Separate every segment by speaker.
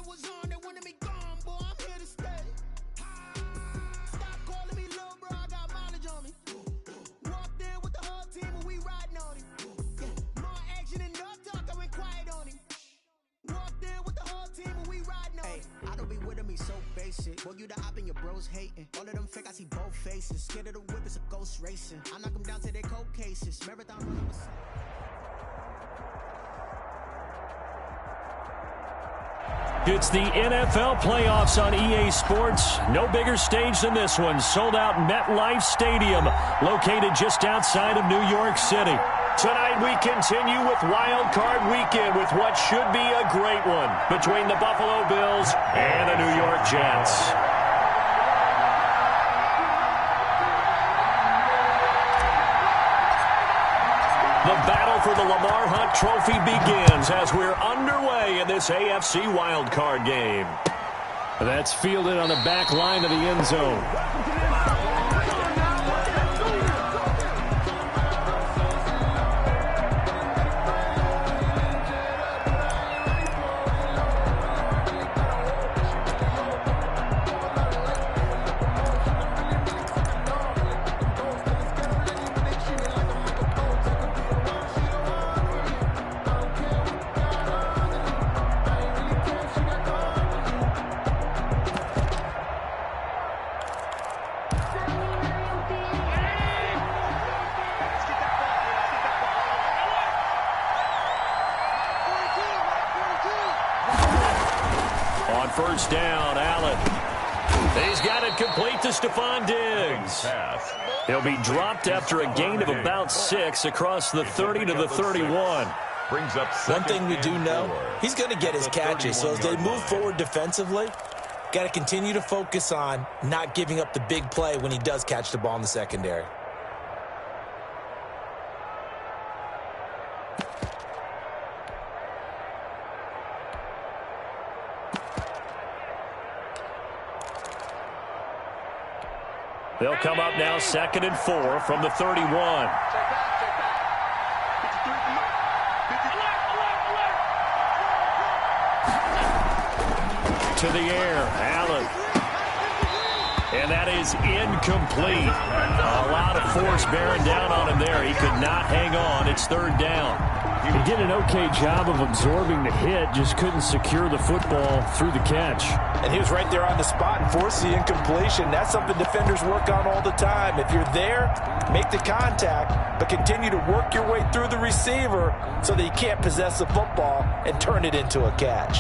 Speaker 1: was on, they wanted me gone, boy, I'm here to stay. Stop calling me little bro, I got mileage on me. Walked in with the whole team and we riding on him. Yeah. More action and no talk, I went quiet on him. Walked in with the whole team and we riding on him.
Speaker 2: I don't be with him, he so basic. Boy, you the op and your bros hating. All of them fake, I see both faces. Scared of the whip, it's a ghost racing. I knock them down to their cold cases. Marathon running with
Speaker 3: It's the NFL playoffs on EA Sports. No bigger stage than this one. Sold out MetLife Stadium, located just outside of New York City. Tonight we continue with Wild Card Weekend with what should be a great one between the Buffalo Bills and the New York Jets. The battle for the Lamar Hunt Trophy begins as we're underway in this AFC wildcard game. That's fielded on the back line of the end zone. First down, Allen. He's got it complete to Stephon Diggs. He'll be dropped after a gain of about 6 across the 30 to the 31.
Speaker 4: One thing we do know, he's going to get his catches. So as they move forward defensively, got to continue to focus on not giving up the big play when he does catch the ball in the secondary.
Speaker 3: They'll come up now 2nd and 4 from the 31. To the air, Allen. And that is incomplete. A lot of force bearing down on him there. He could not hang on. It's 3rd down.
Speaker 5: He did an okay job of absorbing the hit, just couldn't secure the football through the catch.
Speaker 4: And he was right there on the spot and forced the incompletion. That's something defenders work on all the time. If you're there, make the contact, but continue to work your way through the receiver so that he can't possess the football and turn it into a catch.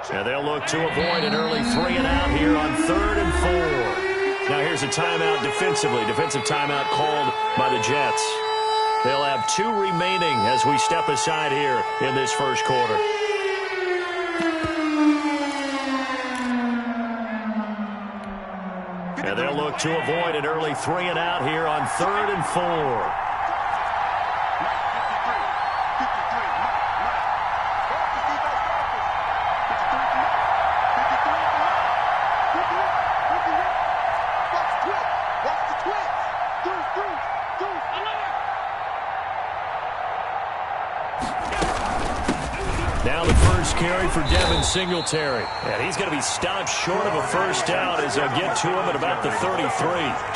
Speaker 3: And they'll look to avoid an early 3-and-out here on 3rd and 4. Now here's a timeout defensively. Defensive timeout called by the Jets. They'll have 2 remaining as we step aside here in this first quarter. And they'll look to avoid an early 3-and-out here on 3rd and 4. Now the first carry for Devin Singletary. And he's going to be stopped short of a first down as they'll get to him at about the 33.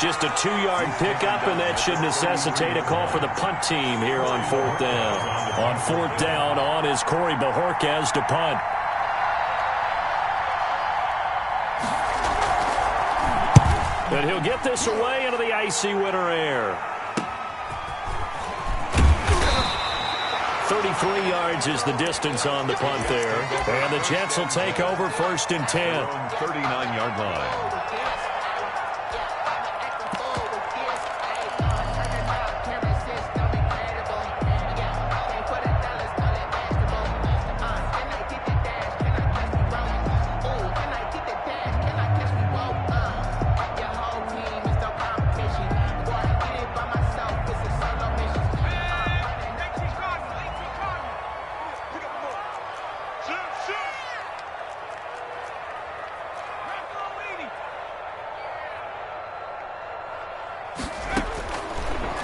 Speaker 3: Just a 2-yard pickup, and that should necessitate a call for the punt team here on 4th down. On 4th down, on is Corey Bojorquez to punt. And he'll get this away into the icy winter air. 33 yards is the distance on the punt there. And the Jets will take over 1st and 10.
Speaker 6: 39-yard line.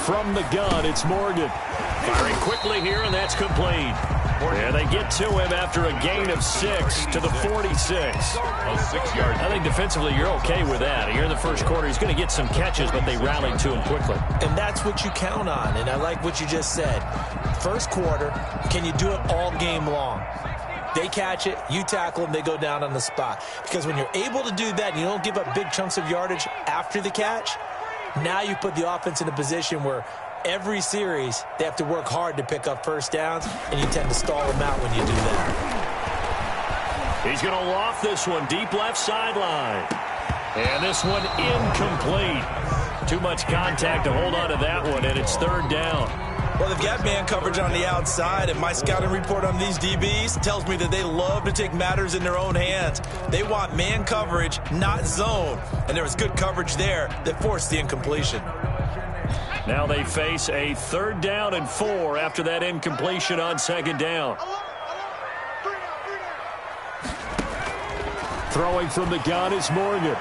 Speaker 3: From the gun, it's Morgan. Firing quickly here, and that's complete. And they get to him after a gain of 6 to the 46. I think defensively you're okay with that. Here in the first quarter, he's going to get some catches, but they rallied to him quickly.
Speaker 4: And that's what you count on, and I like what you just said. First quarter, can you do it all game long? They catch it, you tackle them, they go down on the spot. Because when you're able to do that and you don't give up big chunks of yardage after the catch, now you put the offense in a position where every series they have to work hard to pick up first downs, and you tend to stall them out when you do that.
Speaker 3: He's going to loft this one deep left sideline. And this one incomplete. Too much contact to hold on to that one, and it's third down.
Speaker 4: Well, they've got man coverage on the outside, and my scouting report on these DBs tells me that they love to take matters in their own hands. They want man coverage, not zone. And there was good coverage there that forced the incompletion.
Speaker 3: Now they face a 3rd down and 4 after that incompletion on 2nd down. Throwing from the gun is Morgan.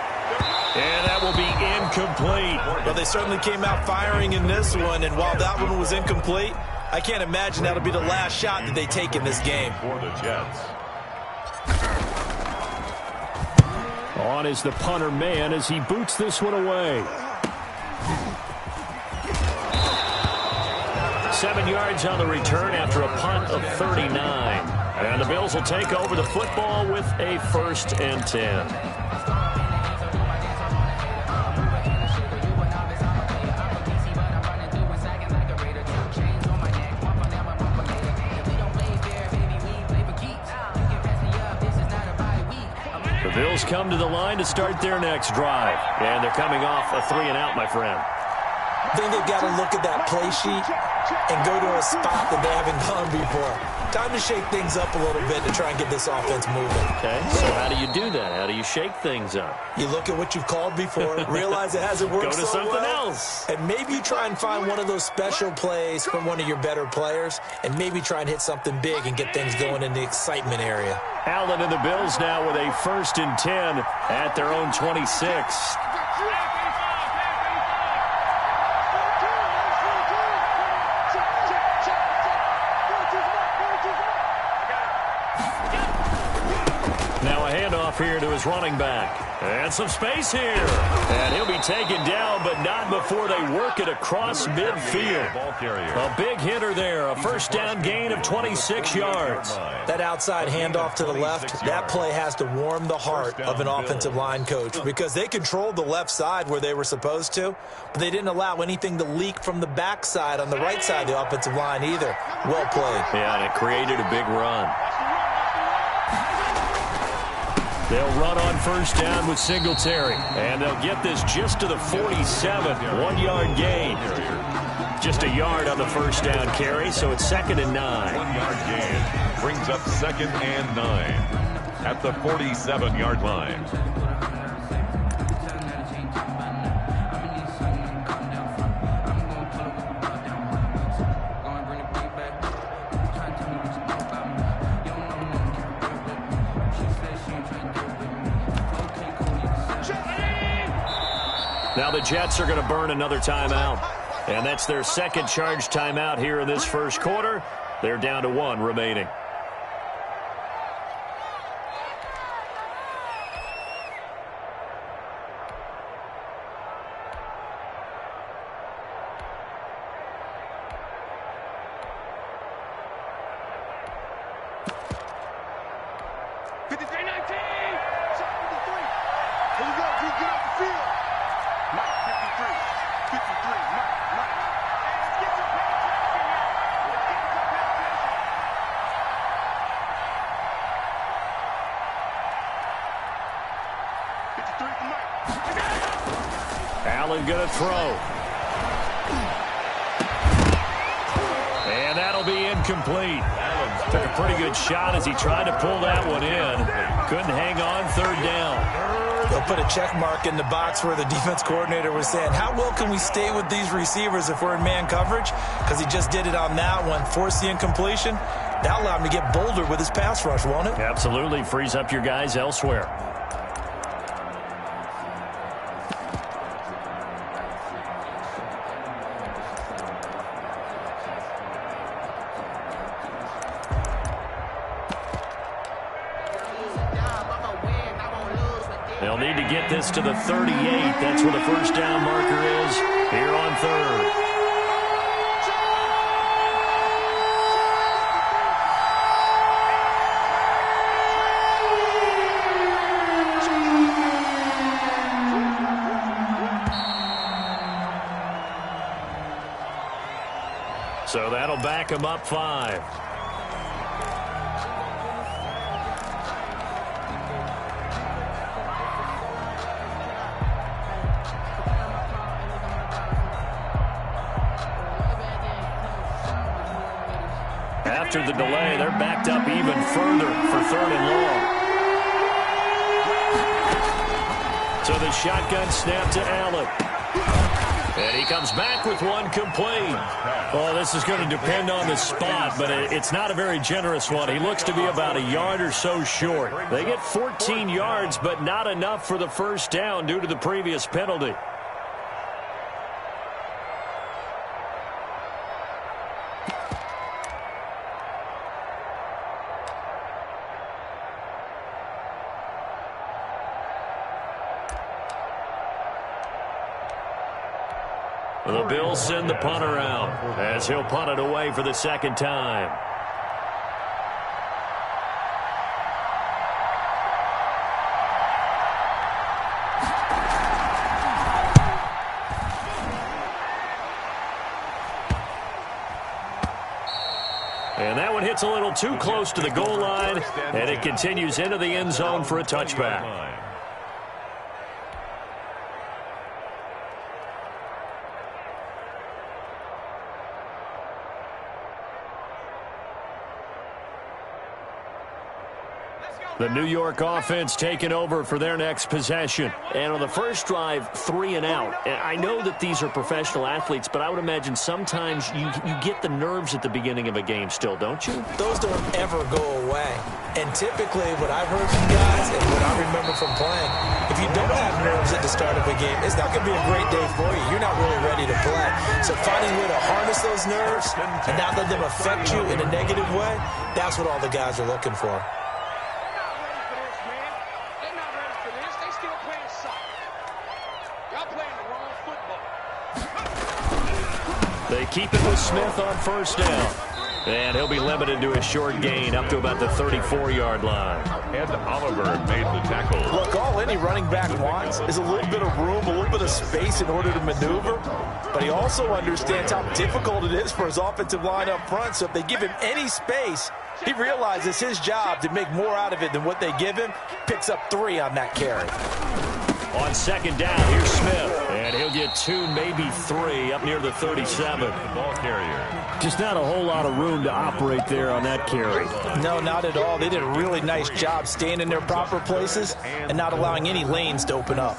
Speaker 3: And that will be incomplete.
Speaker 4: Well, they certainly came out firing in this one, and while that one was incomplete, I can't imagine that'll be the last shot that they take in this game.
Speaker 6: For the Jets.
Speaker 3: On is the punter man as he boots this one away. 7 yards on the return after a punt of 39. And the Bills will take over the football with a 1st and 10. The Bills come to the line to start their next drive. And they're coming off a 3-and-out, my friend.
Speaker 4: I think they've got to look at that play sheet and go to a spot that they haven't gone before. Time to shake things up a little bit to try and get this offense moving.
Speaker 3: Okay, so how do you do that? How do you shake things up?
Speaker 4: You look at what you've called before, realize it hasn't worked
Speaker 3: Go to
Speaker 4: so
Speaker 3: something
Speaker 4: well,
Speaker 3: else.
Speaker 4: and maybe you try and find one of those special plays from one of your better players, and maybe try and hit something big and get things going in the excitement area.
Speaker 3: Allen and the Bills now with a 1st and 10 at their own 26. Here to his running back. And some space here. And he'll be taken down, but not before they work it across midfield. A big hitter there. A 1st down gain of 26 yards.
Speaker 4: That outside handoff to the left, that play has to warm the heart of an offensive line coach because they controlled the left side where they were supposed to, but they didn't allow anything to leak from the backside on the right side of the offensive line either. Well played.
Speaker 3: Yeah, and it created a big run. They'll run on 1st down with Singletary. And they'll get this just to the 47. 1-yard gain. Just a yard on the 1st down carry, so it's 2nd and 9.
Speaker 6: 1-yard gain brings up 2nd and 9 at the 47-yard line.
Speaker 3: Now the Jets are going to burn another timeout. And that's their 2nd charge timeout here in this first quarter. They're down to 1 remaining. Allen going to throw. And that'll be incomplete. Took a pretty good shot as he tried to pull that one in. Couldn't hang on 3rd down.
Speaker 4: They'll put a check mark in the box where the defense coordinator was saying, how well can we stay with these receivers if we're in man coverage? Because he just did it on that one, forced the incompletion. That'll allow him to get bolder with his pass rush, won't it?
Speaker 3: Absolutely. Frees up your guys elsewhere. They'll need to get this to the 38. That's where the first down marker is here on third. So that'll back him up 5. After the delay, they're backed up even further for 3rd and long. So the shotgun snap to Allen. And he comes back with one complete. Oh, this is going to depend on the spot, but it's not a very generous one. He looks to be about a yard or so short. They get 14 yards, but not enough for the first down due to the previous penalty. The Bills send the punter out as he'll punt it away for the second time. And that one hits a little too close to the goal line, and it continues into the end zone for a touchback. The New York offense taking over for their next possession. And on the first drive, 3 and out. And I know that these are professional athletes, but I would imagine sometimes you get the nerves at the beginning of a game still, don't you?
Speaker 4: Those don't ever go away. And typically what I've heard from guys and what I remember from playing, if you don't have nerves at the start of a game, it's not going to be a great day for you. You're not really ready to play. So finding a way to harness those nerves and not let them affect you in a negative way, that's what all the guys are looking for.
Speaker 3: They keep it with Smith on first down. And he'll be limited to a short gain up to about the 34-yard line.
Speaker 6: Ed Oliver made the tackle.
Speaker 4: Look, all any running back wants is a little bit of room, a little bit of space in order to maneuver. But he also understands how difficult it is for his offensive line up front. So if they give him any space, he realizes his job to make more out of it than what they give him. Picks up 3 on that carry.
Speaker 3: On second down, here's Smith. And he'll get 2, maybe 3 up near the 37.
Speaker 6: Ball carrier.
Speaker 5: Just not a whole lot of room to operate there on that carry.
Speaker 4: No, not at all. They did a really nice job staying in their proper places and not allowing any lanes to open up.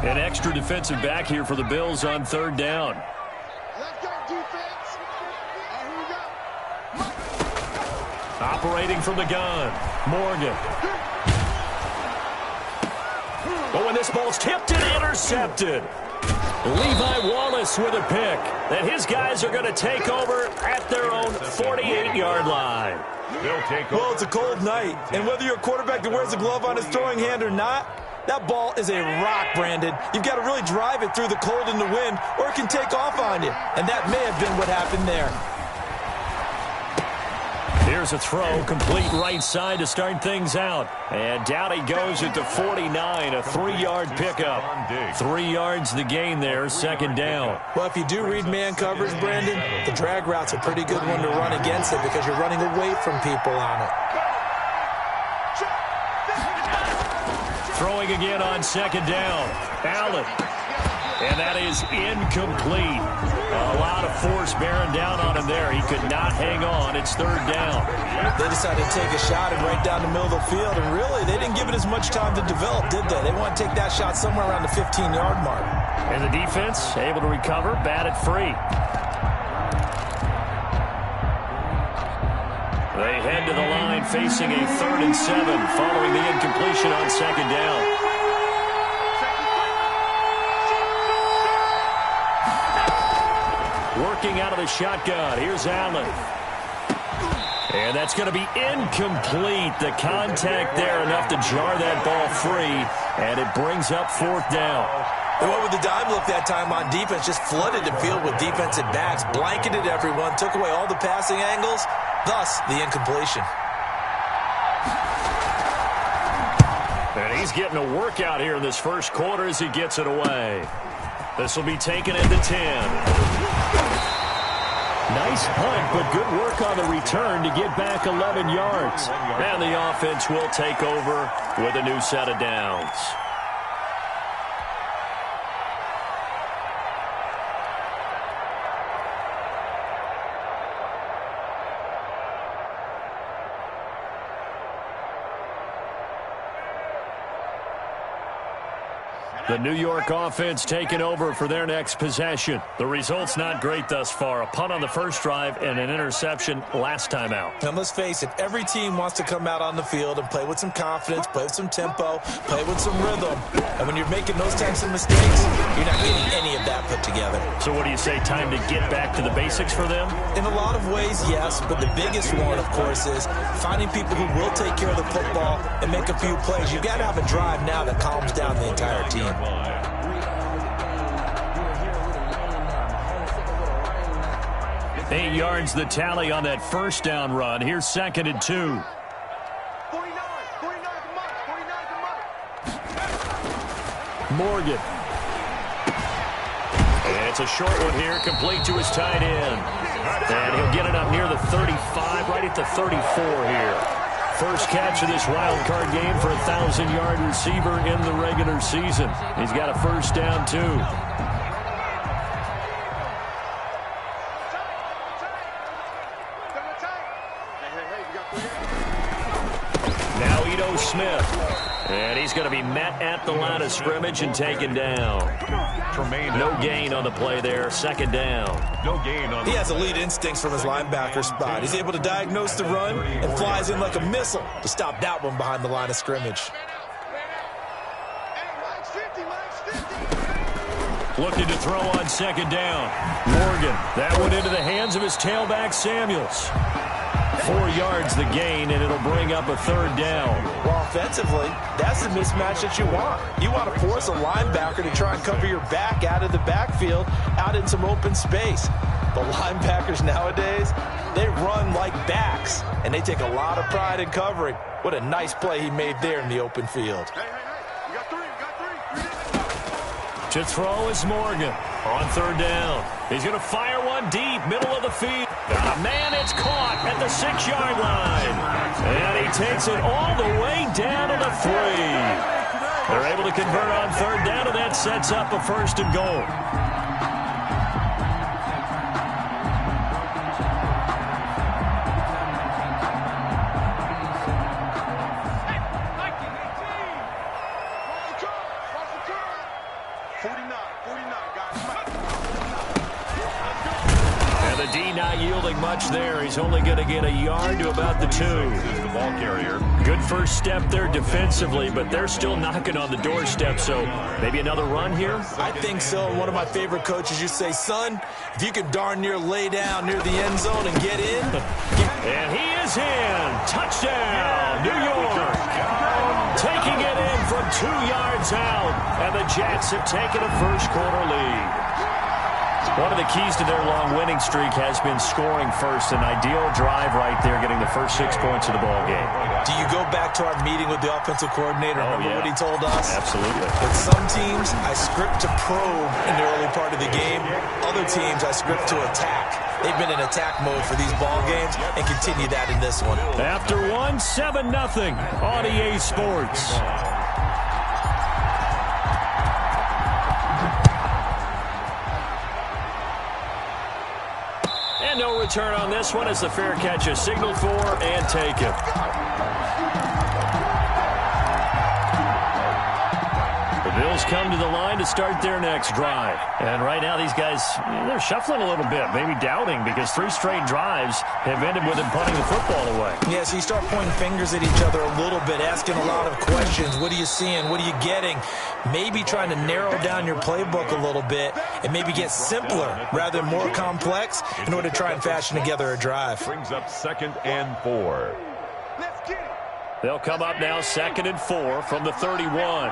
Speaker 3: An extra defensive back here for the Bills on third down. Operating from the gun, Morgan. Oh, and this ball's tipped and intercepted. Levi Wallace with a pick. And his guys are going to take over at their own 48-yard line.
Speaker 4: Well, it's a cold night, and whether you're a quarterback that wears a glove on his throwing hand or not, that ball is a rock, Brandon. You've got to really drive it through the cold and the wind, or it can take off on you. And that may have been what happened there.
Speaker 3: Here's a throw, complete right side to start things out. And down he goes at the 49, a 3-yard pickup. 3 yards the gain there, second down.
Speaker 4: Well, if you do read man coverage, Brandon, the drag route's a pretty good one to run against it because you're running away from people on it.
Speaker 3: Throwing again on second down. Allen. And that is incomplete. A lot of force bearing down on him there. He could not hang on. It's third down.
Speaker 4: They decided to take a shot and right down the middle of the field. And really, they didn't give it as much time to develop, did they? They want to take that shot somewhere around the 15-yard mark.
Speaker 3: And the defense able to recover, batted free. They head to the line facing a 3rd and 7 following the incompletion on second down. looking out of the shotgun. Here's Allen. And that's going to be incomplete. The contact there enough to jar that ball free, and it brings up 4th down.
Speaker 4: And what would the dime look that time on defense? Just flooded the field with defensive backs, blanketed everyone, took away all the passing angles, thus the incompletion.
Speaker 3: And he's getting a workout here in this first quarter as he gets it away. This will be taken at the 10. Nice punt, but good work on the return to get back 11 yards. And the offense will take over with a new set of downs. The New York offense taking over for their next possession. The result's not great thus far. A punt on the first drive and an interception last time out.
Speaker 4: And let's face it, every team wants to come out on the field and play with some confidence, play with some tempo, play with some rhythm. And when you're making those types of mistakes, you're not getting any of that put together.
Speaker 3: So what do you say, time to get back to the basics for them?
Speaker 4: In a lot of ways, yes, but the biggest one, of course, is finding people who will take care of the football and make a few plays. You've got to have a drive now that calms down the entire team.
Speaker 3: 8 yards the tally on that first down run. Here's 2nd and 2.
Speaker 1: 49
Speaker 3: Morgan. And it's a short one here, complete to his tight end. And he'll get it up near the 35, right at the 34 here. First catch of this wild card game for a 1,000-yard receiver in the regular season. He's got a first down, too. Now Ito Smith. And he's going to be met at the line of scrimmage and taken down. No gain on the play there. 2nd down.
Speaker 6: No gain on.
Speaker 4: He has elite instincts from his linebacker spot. He's able to diagnose the run and flies in like a missile to stop that one behind the line of scrimmage.
Speaker 3: Looking to throw on 2nd down. Morgan. That one into the hands of his tailback, Samuels. 4 yards the gain, and it'll bring up a 3rd down.
Speaker 4: Well, offensively, that's the mismatch that you want. You want to force a linebacker to try and cover your back out of the backfield, out in some open space. The linebackers nowadays, they run like backs, and they take a lot of pride in covering. What a nice play he made there in the open field.
Speaker 1: You got three.
Speaker 3: To throw is Morgan on 3rd down. He's going to fire one deep, middle of the field. Got a man, it's caught at the 6-yard line. And he takes it all the way down to the 3. They're able to convert on 3rd down, and that sets up a 1st and goal. Yielding much there. He's only going to get a yard to about the 2.
Speaker 6: The ball carrier.
Speaker 3: Good first step there defensively, but they're still knocking on the doorstep, so maybe another run here?
Speaker 4: I think so. One of my favorite coaches used to say, son, if you can darn near lay down near the end zone and get in.
Speaker 3: And he is in. Touchdown, New York. Taking it in from 2 yards out, and the Jets have taken a first quarter lead. One of the keys to their long winning streak has been scoring first. An ideal drive right there, getting the first 6 points of the ball game.
Speaker 4: Do you go back to our meeting with the offensive coordinator? Remember what he told us?
Speaker 3: Absolutely.
Speaker 4: With some teams, I script to probe in the early part of the game. Other teams, I script to attack. They've been in attack mode for these ball games and continue that in this one.
Speaker 3: After 7-0 on EA Sports. And no return on this one as the fair catch is signaled for and taken. The Bills come to the line to start their next drive. And right now these guys, they're shuffling a little bit, maybe doubting, because 3 straight drives have ended with them punting the football away.
Speaker 4: Yeah, so you start pointing fingers at each other a little bit, asking a lot of questions. What are you seeing? What are you getting? Maybe trying to narrow down your playbook a little bit and maybe get simpler rather than more complex in order to try and fashion together a drive.
Speaker 6: Brings up 2nd and 4.
Speaker 1: Let's get it.
Speaker 3: They'll come up now 2nd and 4 from the 31.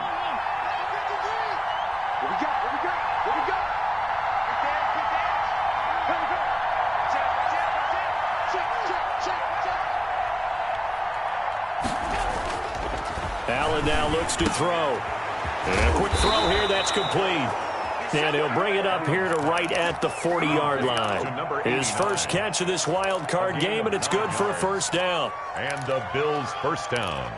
Speaker 1: What we got? What we got? What we got? Get down, get down. Here we go. Check.
Speaker 3: Allen now looks to throw. And a quick throw here, that's complete. And he'll bring it up here to right at the 40-yard line. His first catch of this wild card game, and it's good for a first down.
Speaker 6: And the Bills' first down.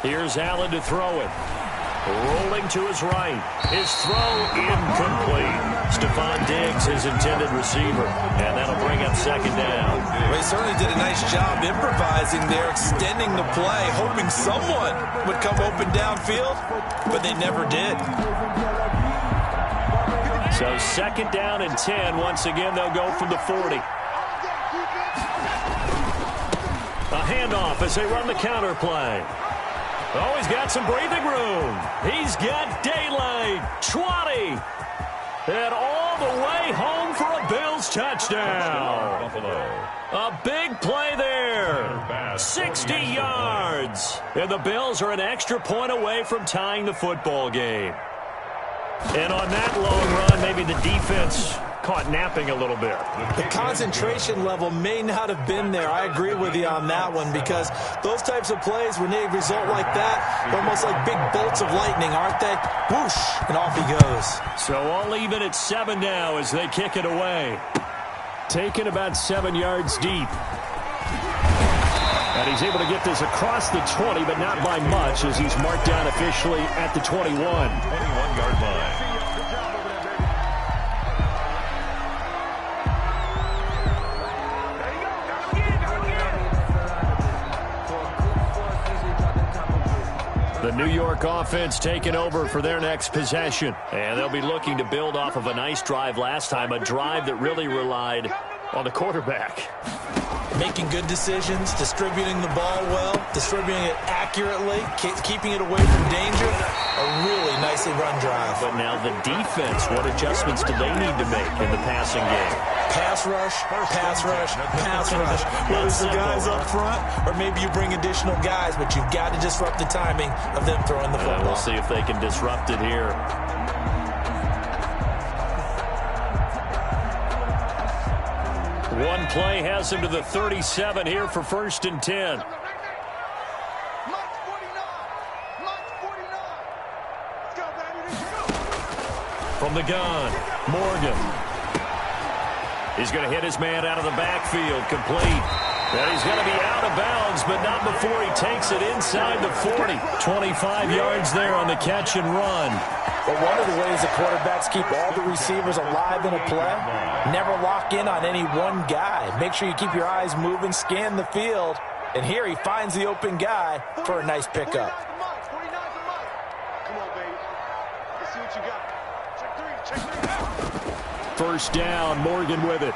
Speaker 3: Here's Allen to throw it. Rolling to his right. His throw incomplete. Stephon Diggs, his intended receiver. And that'll bring up 2nd down.
Speaker 4: Well, he certainly did a nice job improvising there, extending the play, hoping someone would come open downfield, but they never did.
Speaker 3: So 2nd down and 10. Once again, they'll go from the 40. A handoff as they run the counter play. Oh, he's got some breathing room. He's got daylight. 20. And all the way home for a Bills touchdown. A big play there. 60 yards. And the Bills are an extra point away from tying the football game. And on that long run, maybe the defense caught napping a little bit.
Speaker 4: The concentration level may not have been there. I agree with you on that one, because those types of plays, when they result like that, they're almost like big bolts of lightning, aren't they? Whoosh, and off he goes.
Speaker 3: So all even at 7 now as they kick it away. Taken about 7 yards deep. And he's able to get this across the 20, but not by much, as he's marked down officially at the 21.
Speaker 6: 21-yard line.
Speaker 3: The New York offense taking over for their next possession. And they'll be looking to build off of a nice drive last time, a drive that really relied on the quarterback.
Speaker 4: Making good decisions, distributing the ball well, distributing it accurately, keeping it away from danger. A really nicely run drive.
Speaker 3: But now the defense, what adjustments do they need to make in the passing game?
Speaker 4: Pass rush, pass rush, pass rush. Whether it's the guys up front or maybe you bring additional guys, but you've got to disrupt the timing of them throwing the football.
Speaker 3: We'll see if they can disrupt it here. One play has him to the 37 here for 1st and 10. From the gun, Morgan. He's going to hit his man out of the backfield, complete. And he's going to be out of bounds, but not before he takes it inside the 40. 25 yards there on the catch and run.
Speaker 4: But one of the ways the quarterbacks keep all the receivers alive in a play, never lock in on any one guy. Make sure you keep your eyes moving, scan the field. And here he finds the open guy for a nice pickup.
Speaker 1: Come on, baby. Let's see what you got. Check three.
Speaker 3: First down, Morgan with it.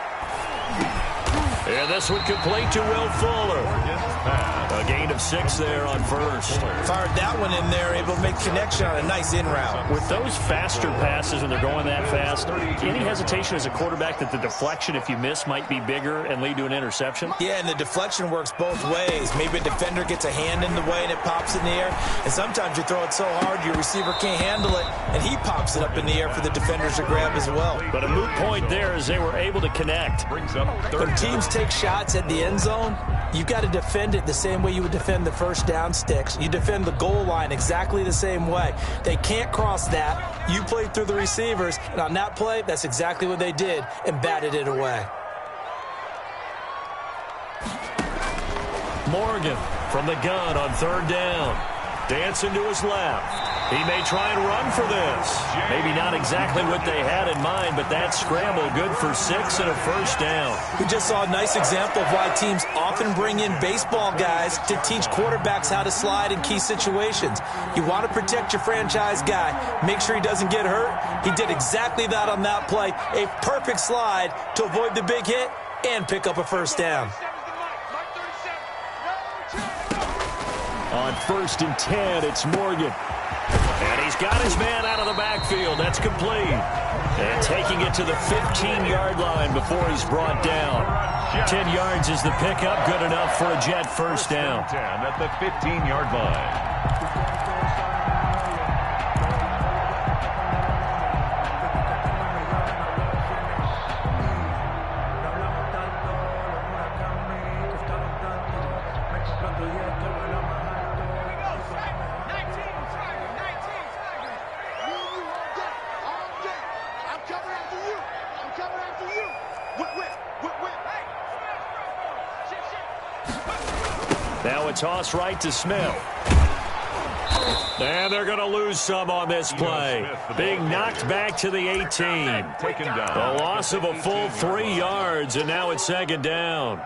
Speaker 3: And this one complete to Will Fuller. A gain of 6 there on first.
Speaker 4: Fired that one in there, able to make connection on a nice in route.
Speaker 3: With those faster passes when they're going that fast, any hesitation as a quarterback that the deflection, if you miss, might be bigger and lead to an interception?
Speaker 4: Yeah, and the deflection works both ways. Maybe a defender gets a hand in the way and it pops in the air. And sometimes you throw it so hard your receiver can't handle it, and he pops it up in the air for the defenders to grab as well.
Speaker 3: But a moot point there as they were able to connect.
Speaker 6: Brings up
Speaker 4: When teams take shots at the end zone, you've got to defend it the same way you would defend the first down sticks. You defend the goal line exactly the same way. They can't cross that. You played through the receivers, and on that play, that's exactly what they did and batted it away.
Speaker 3: Morgan from the gun on third down. Dancing to his left. He may try and run for this. Maybe not exactly what they had in mind, but that scramble good for 6 and a first down.
Speaker 4: We just saw a nice example of why teams often bring in baseball guys to teach quarterbacks how to slide in key situations. You want to protect your franchise guy. Make sure he doesn't get hurt. He did exactly that on that play. A perfect slide to avoid the big hit and pick up a first down.
Speaker 3: On 1st and 10, it's Morgan. And he's got his man out of the backfield. That's complete. And taking it to the 15-yard line before he's brought down. 10 yards is the pickup. Good enough for a Jet first down.
Speaker 6: 10 at the 15-yard line.
Speaker 3: Now a toss right to Smith. And they're going to lose some on this play. Being knocked back to the 18.
Speaker 6: Taken down.
Speaker 3: A loss of a full 3 yards, and now it's second down.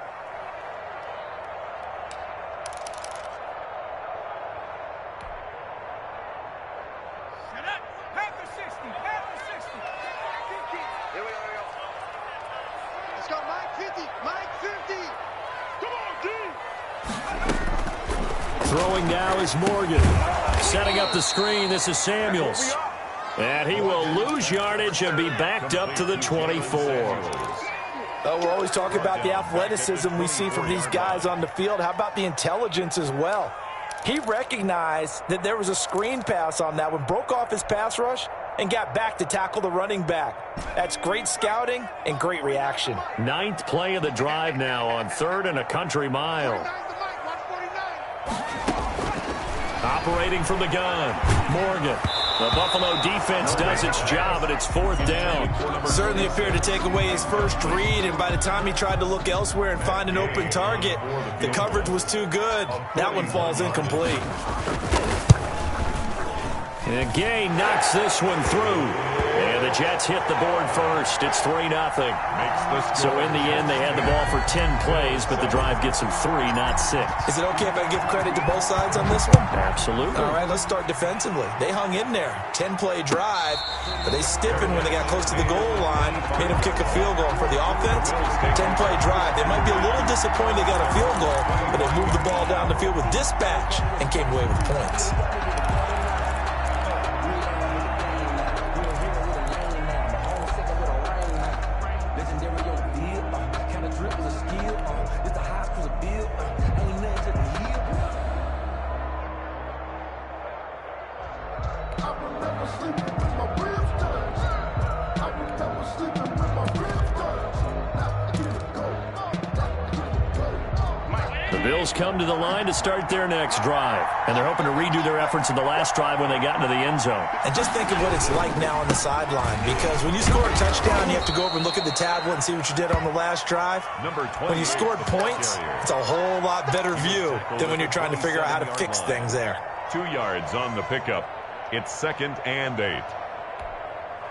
Speaker 3: Throwing now is Morgan. Setting up the screen, this is Samuels. And he will lose yardage and be backed up to the 24.
Speaker 4: We're always talking about the athleticism we see from these guys on the field. How about the intelligence as well? He recognized that there was a screen pass on that one, broke off his pass rush, and got back to tackle the running back. That's great scouting and great reaction.
Speaker 3: 9th play of the drive now on 3rd and a country mile. Operating from the gun, Morgan. The Buffalo defense does its job, and it's 4th down.
Speaker 4: Certainly appeared to take away his first read, and by the time he tried to look elsewhere and find an open target, the coverage was too good. That one falls incomplete.
Speaker 3: And Gay knocks this one through. And the Jets hit the board first. It's 3-0. So in the end, they had the ball for 10 plays, but the drive gets them 3, not 6.
Speaker 4: Is it okay if I give credit to both sides on this one?
Speaker 3: Absolutely.
Speaker 4: All right, let's start defensively. They hung in there. 10-play drive, but they stiffened when they got close to the goal line, made them kick a field goal. For the offense, 10-play drive. They might be a little disappointed they got a field goal, but they moved the ball down the field with dispatch and came away with points.
Speaker 3: The Bills come to the line to start their next drive. And they're hoping to redo their efforts in the last drive when they got into the end zone.
Speaker 4: And just think of what it's like now on the sideline, because when you score a touchdown, you have to go over and look at the tablet and see what you did on the last drive. When you scored points, it's a whole lot better view than when you're trying to figure out how to fix things there.
Speaker 6: 2 yards on the pickup. It's 2nd and 8.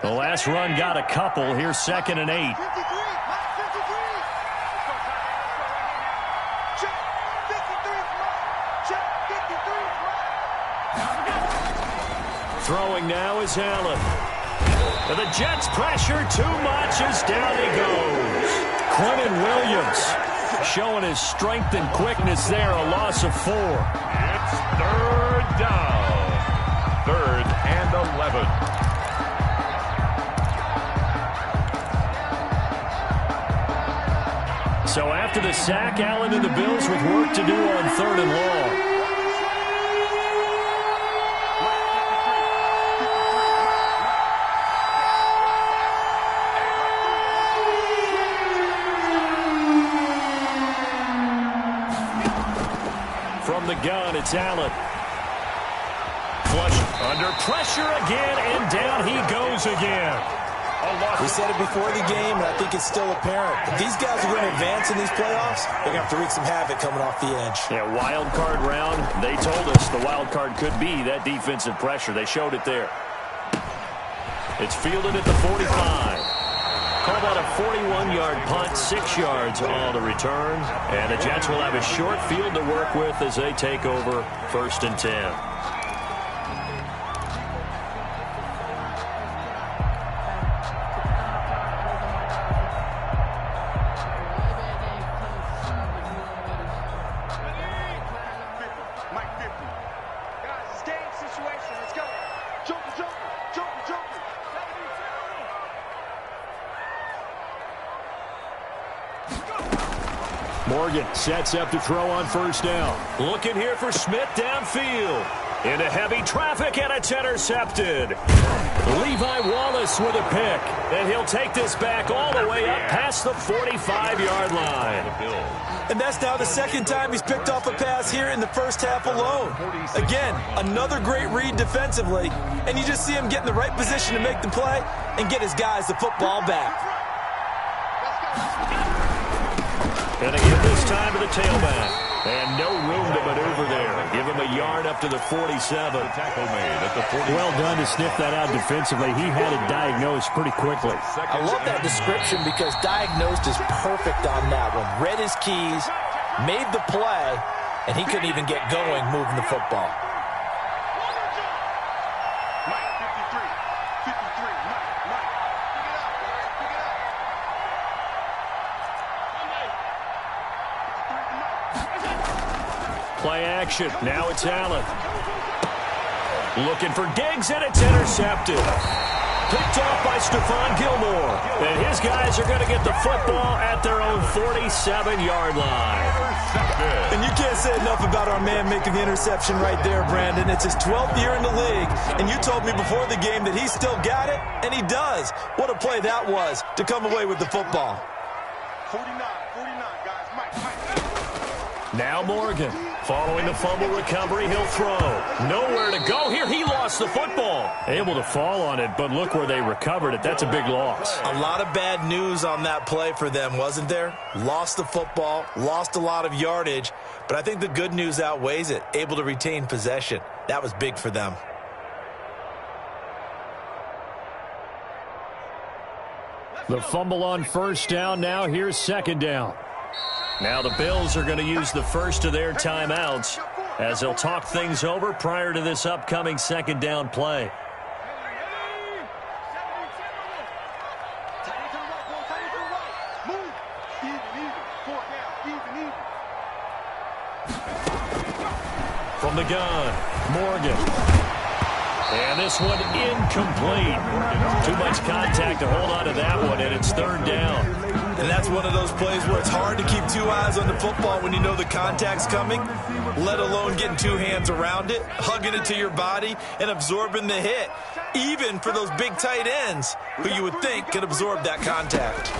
Speaker 3: The last run got a couple. Here's 2nd and 8. Throwing now is Allen. And the Jets pressure too much as down he goes. Quentin Williams showing his strength and quickness there. A loss of 4.
Speaker 6: It's 3rd down. 3rd and 11.
Speaker 3: So after the sack, Allen and the Bills with work to do on 3rd and long. From the gun, it's Allen. Flush under pressure again, and down he goes again.
Speaker 4: We said it before the game, and I think it's still apparent. If these guys are going to advance in these playoffs, they're going to have to wreak some havoc coming off the edge.
Speaker 3: Yeah, wild card round. They told us the wild card could be that defensive pressure. They showed it there. It's fielded at the 45. Call that a 41-yard punt, 6 yards all to return. And the Jets will have a short field to work with as they take over 1st and 10. Morgan sets up to throw on 1st down. Looking here for Smith downfield. Into heavy traffic, and it's intercepted. Levi Wallace with a pick. And he'll take this back all the way up past the 45-yard line.
Speaker 4: And that's now the 2nd time he's picked off a pass here in the first half alone. Again, another great read defensively. And you just see him get in the right position to make the play and get his guys the football back.
Speaker 3: And they give this time to the tailback. And no room to maneuver there. Give him a yard up to the 47.
Speaker 6: Tackle made at the 47.
Speaker 5: Well done to sniff that out defensively. He had it diagnosed pretty quickly.
Speaker 4: I love that description because diagnosed is perfect on that one. Read his keys, made the play, and he couldn't even get going moving the football.
Speaker 3: Play action. Now it's Allen. Looking for Diggs, and it's intercepted. Picked off by Stephon Gilmore. And his guys are going to get the football at their own 47-yard line.
Speaker 4: And you can't say enough about our man making the interception right there, Brandon. It's his 12th year in the league, and you told me before the game that he still got it, and he does. What a play that was to come away with the football.
Speaker 7: 49, guys. Mike.
Speaker 3: Now Morgan. Following the fumble recovery, he'll throw. Nowhere to go here. He lost the football.
Speaker 5: Able to fall on it, but look where they recovered it. That's a big loss.
Speaker 4: A lot of bad news on that play for them, wasn't there? Lost the football, lost a lot of yardage, but I think the good news outweighs it. Able to retain possession. That was big for them.
Speaker 5: The fumble on 1st down. Now here's 2nd down.
Speaker 3: Now the Bills are going to use the first of their timeouts as they'll talk things over prior to this upcoming 2nd down play. From the gun, Morgan. And this one incomplete. Too much contact to hold on to that one, and it's 3rd down.
Speaker 4: And that's one of those plays where it's hard to keep 2 eyes on the football when you know the contact's coming, let alone getting 2 hands around it, hugging it to your body, and absorbing the hit, even for those big tight ends who you would think could absorb that contact.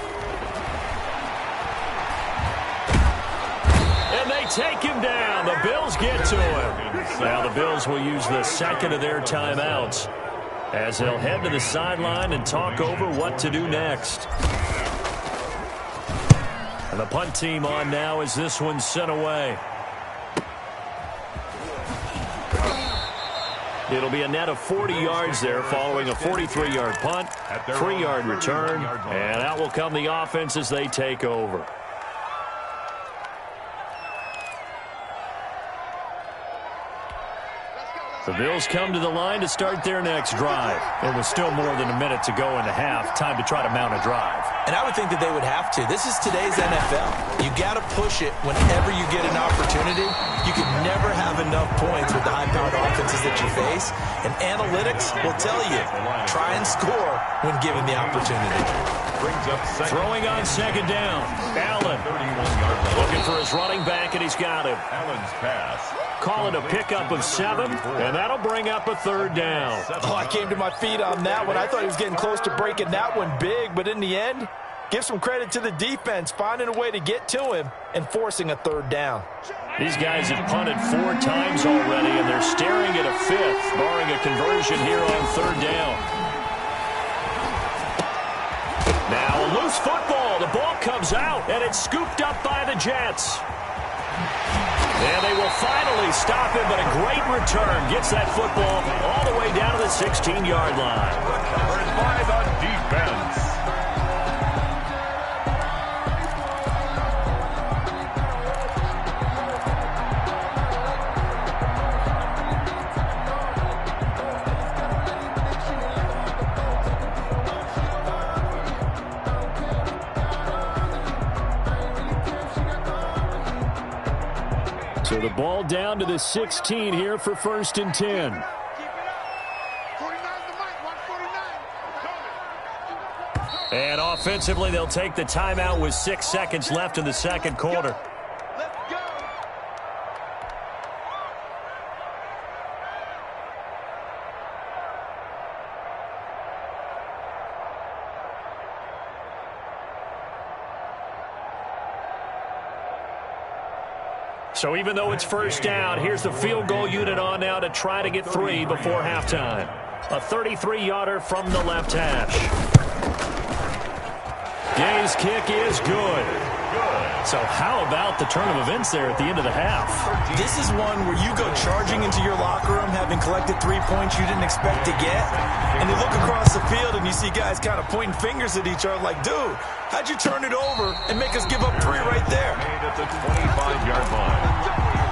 Speaker 3: And they take him down. The Bills get to him. Now the Bills will use the 2nd of their timeouts as they'll head to the sideline and talk over what to do next. And the punt team on now as this one's sent away. It'll be a net of 40 yards there following a 43-yard punt, 3-yard return, and out will come the offense as they take over. The Bills come to the line to start their next drive.
Speaker 5: There was still more than a minute to go in the half. Time to try to mount a drive.
Speaker 4: And I would think that they would have to. This is today's NFL. You got to push it whenever you get an opportunity. You can never have enough points with the high-powered offenses that you face. And analytics will tell you, try and score when given the opportunity.
Speaker 3: Throwing on 2nd down. Allen looking for his running back, and he's got him.
Speaker 6: Allen's pass.
Speaker 3: Call it a pickup of 7, and that'll bring up a 3rd down.
Speaker 4: Oh, I came to my feet on that one. I thought he was getting close to breaking that one big, but in the end, give some credit to the defense, finding a way to get to him and forcing a 3rd down.
Speaker 3: These guys have punted 4 times already, and they're staring at a 5th, barring a conversion here on 3rd down. loose football. The ball comes out, and it's scooped up by the Jets. And they will finally stop him, but a great return gets that football all the way down to the 16-yard line.
Speaker 6: Number 5 on defense.
Speaker 3: So the ball down to the 16 here for 1st and 10. And offensively, they'll take the timeout with 6 seconds left in the second quarter. So even though it's 1st down, here's the field goal unit on now to try to get 3 before halftime. A 33-yarder from the left hash. Gay's kick is good. So how about the turn of events there at the end of the half?
Speaker 4: This is one where you go charging into your locker room having collected 3 points you didn't expect to get, and you look across the field and you see guys kind of pointing fingers at each other like, dude, how'd you turn it over and make us give up 3 right there?
Speaker 6: Made at the 25-yard line.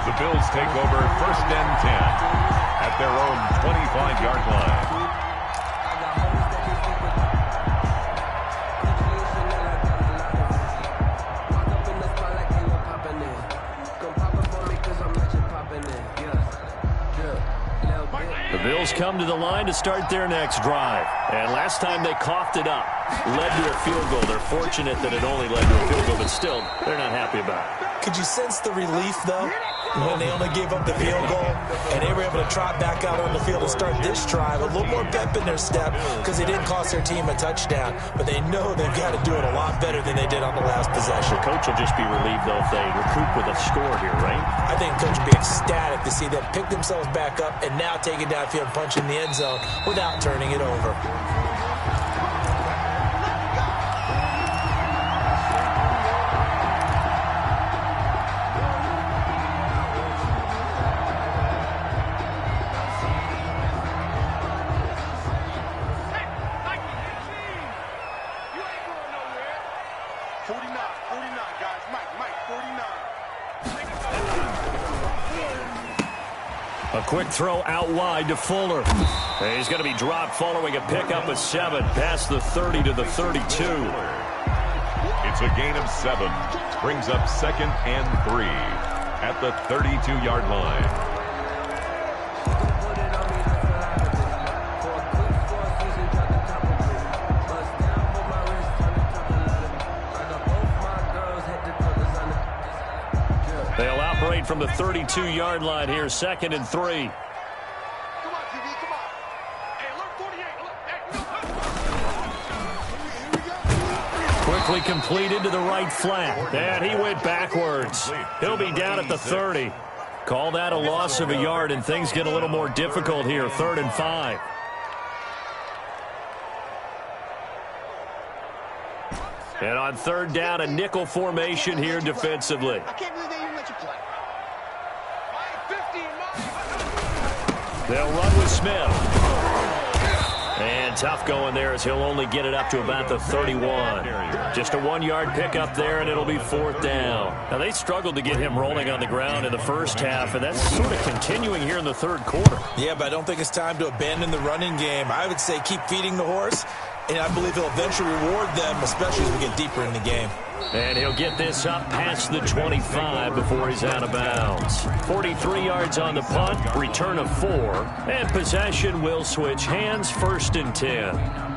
Speaker 6: The Bills take over 1st and 10 at their own 25-yard line.
Speaker 3: The Bills come to the line to start their next drive. And last time they coughed it up, led to a field goal. They're fortunate that it only led to a field goal, but still, they're not happy about it.
Speaker 4: Could you sense the relief, though, when they only gave up the field goal and they were able to trot back out on the field and start this drive? A little more pep in their step because they didn't cost their team a touchdown, but they know they've got to do it a lot better than they did on the last possession.
Speaker 3: The coach will just be relieved, though, if they recoup with a score here, right?
Speaker 4: I think coach will be ecstatic to see them pick themselves back up and now take it downfield and punch in the end zone without turning it over.
Speaker 3: A quick throw out wide to Fuller. And he's going to be dropped following a pickup of 7 past the 30 to the 32.
Speaker 6: It's a gain of 7. Brings up 2nd and 3 at the 32-yard line.
Speaker 3: They'll operate from the 32-yard line here, 2nd and 3.
Speaker 7: Come on, QB, come on. Hey, look, 48. Look.
Speaker 3: Quickly completed to the right flat. And he went backwards. He'll be down at the 30. Call that a loss of a yard, and things get a little more difficult here, 3rd and 5. And on 3rd down, a nickel formation here defensively.
Speaker 7: I can't believe they even let you play.
Speaker 3: They'll run with Smith. And tough going there as he'll only get it up to about the 31. Just a 1-yard pickup there, and it'll be 4th down. Now, they struggled to get him rolling on the ground in the first half, and that's sort of continuing here in the 3rd quarter.
Speaker 4: Yeah, but I don't think it's time to abandon the running game. I would say keep feeding the horse, and I believe he'll eventually reward them, especially as we get deeper in the game.
Speaker 3: And he'll get this up past the 25 before he's out of bounds. 43 yards on the punt, return of 4, and possession will switch hands, 1st and 10.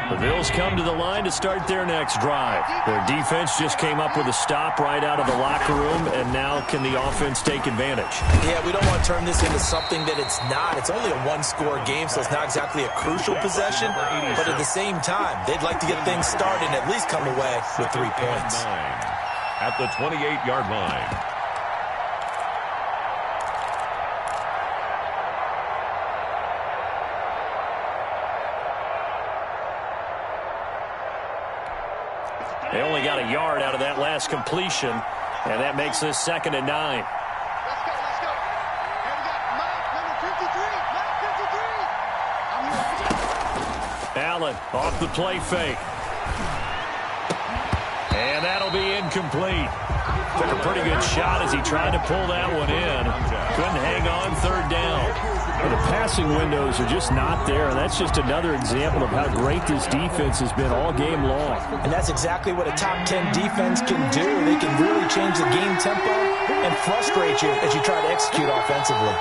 Speaker 3: The Bills come to the line to start their next drive. Their defense just came up with a stop right out of the locker room, and now can the offense take advantage?
Speaker 4: Yeah, we don't want to turn this into something that it's not. It's only a 1-score game, so it's not exactly a crucial possession. But at the same time, they'd like to get things started and at least come away with 3 points.
Speaker 6: At the 28-yard line.
Speaker 3: They only got a yard out of that last completion, and that makes this 2nd and 9.
Speaker 7: Let's go, let's go. And we got Mike, number 53.
Speaker 3: Allen off the play fake. And that'll be incomplete. Took a pretty good shot as he tried to pull that one in. Couldn't hang on 3rd down.
Speaker 5: Well, the passing windows are just not there, and that's just another example of how great this defense has been all game long.
Speaker 4: And that's exactly what a top 10 defense can do. They can really change the game tempo and frustrate you as you try to execute offensively.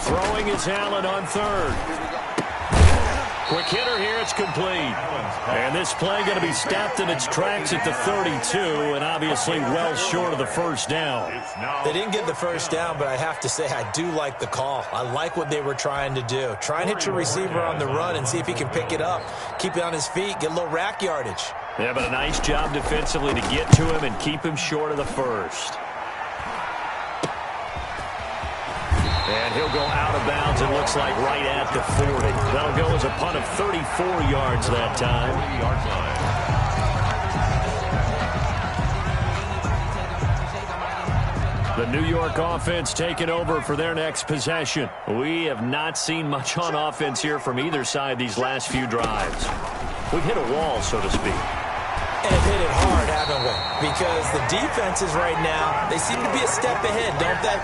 Speaker 3: Throwing is Allen on 3rd. Quick hitter here, it's complete. And this play going to be stopped in its tracks at the 32, and obviously well short of the 1st down.
Speaker 4: They didn't get the 1st down, but I have to say I do like the call. I like what they were trying to do. Try and hit your receiver on the run and see if he can pick it up. Keep it on his feet, get a little rack yardage.
Speaker 3: Yeah, but a nice job defensively to get to him and keep him short of the 1st. And he'll go out of bounds, it looks like, right at the 40. That'll go as a punt of 34 yards that time. The New York offense taking over for their next possession. We have not seen much on offense here from either side these last few drives. We've hit a wall, so to speak.
Speaker 4: And have hit it hard, haven't we? Because the defenses right now, they seem to be a step ahead, don't they?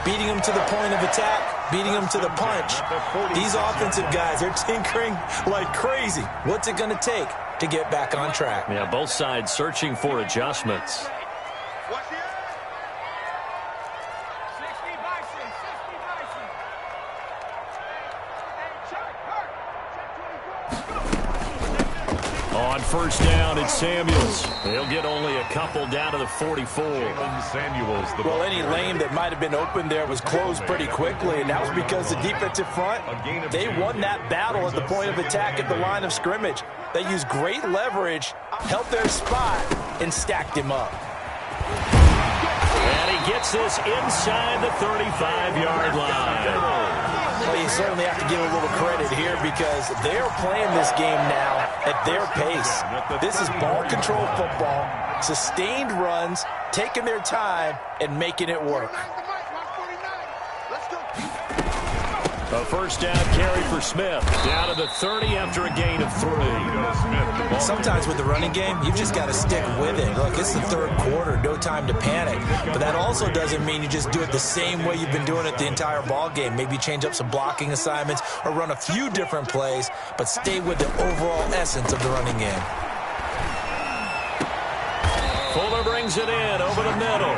Speaker 4: Beating them to the point of attack, beating them to the punch. These offensive guys, they're tinkering like crazy. What's it going to take to get back on track?
Speaker 3: Yeah, both sides searching for adjustments.
Speaker 7: Watch the eye. 60 Bison, 60 Bison. Hey, check,
Speaker 3: On 1st down, it's Samuels. He'll get only a couple down to the 44.
Speaker 4: Well, any lane that might have been open there was closed pretty quickly, and that was because the defensive front, they won that battle at the point of attack at the line of scrimmage. They used great leverage, held their spot, and stacked him up.
Speaker 3: And he gets this inside the 35-yard line.
Speaker 4: Well, you certainly have to give a little credit here because they're playing this game now at their pace. This is ball control football, sustained runs, taking their time, and making it work.
Speaker 7: Let's go.
Speaker 3: A 1st down carry for Smith. Down to the 30 after a gain of 3.
Speaker 4: Sometimes with the running game, you've just got to stick with it. Look, it's the 3rd quarter, no time to panic. But that also doesn't mean you just do it the same way you've been doing it the entire ball game. Maybe change up some blocking assignments or run a few different plays, but stay with the overall essence of the running game.
Speaker 3: Fuller brings it in over the middle.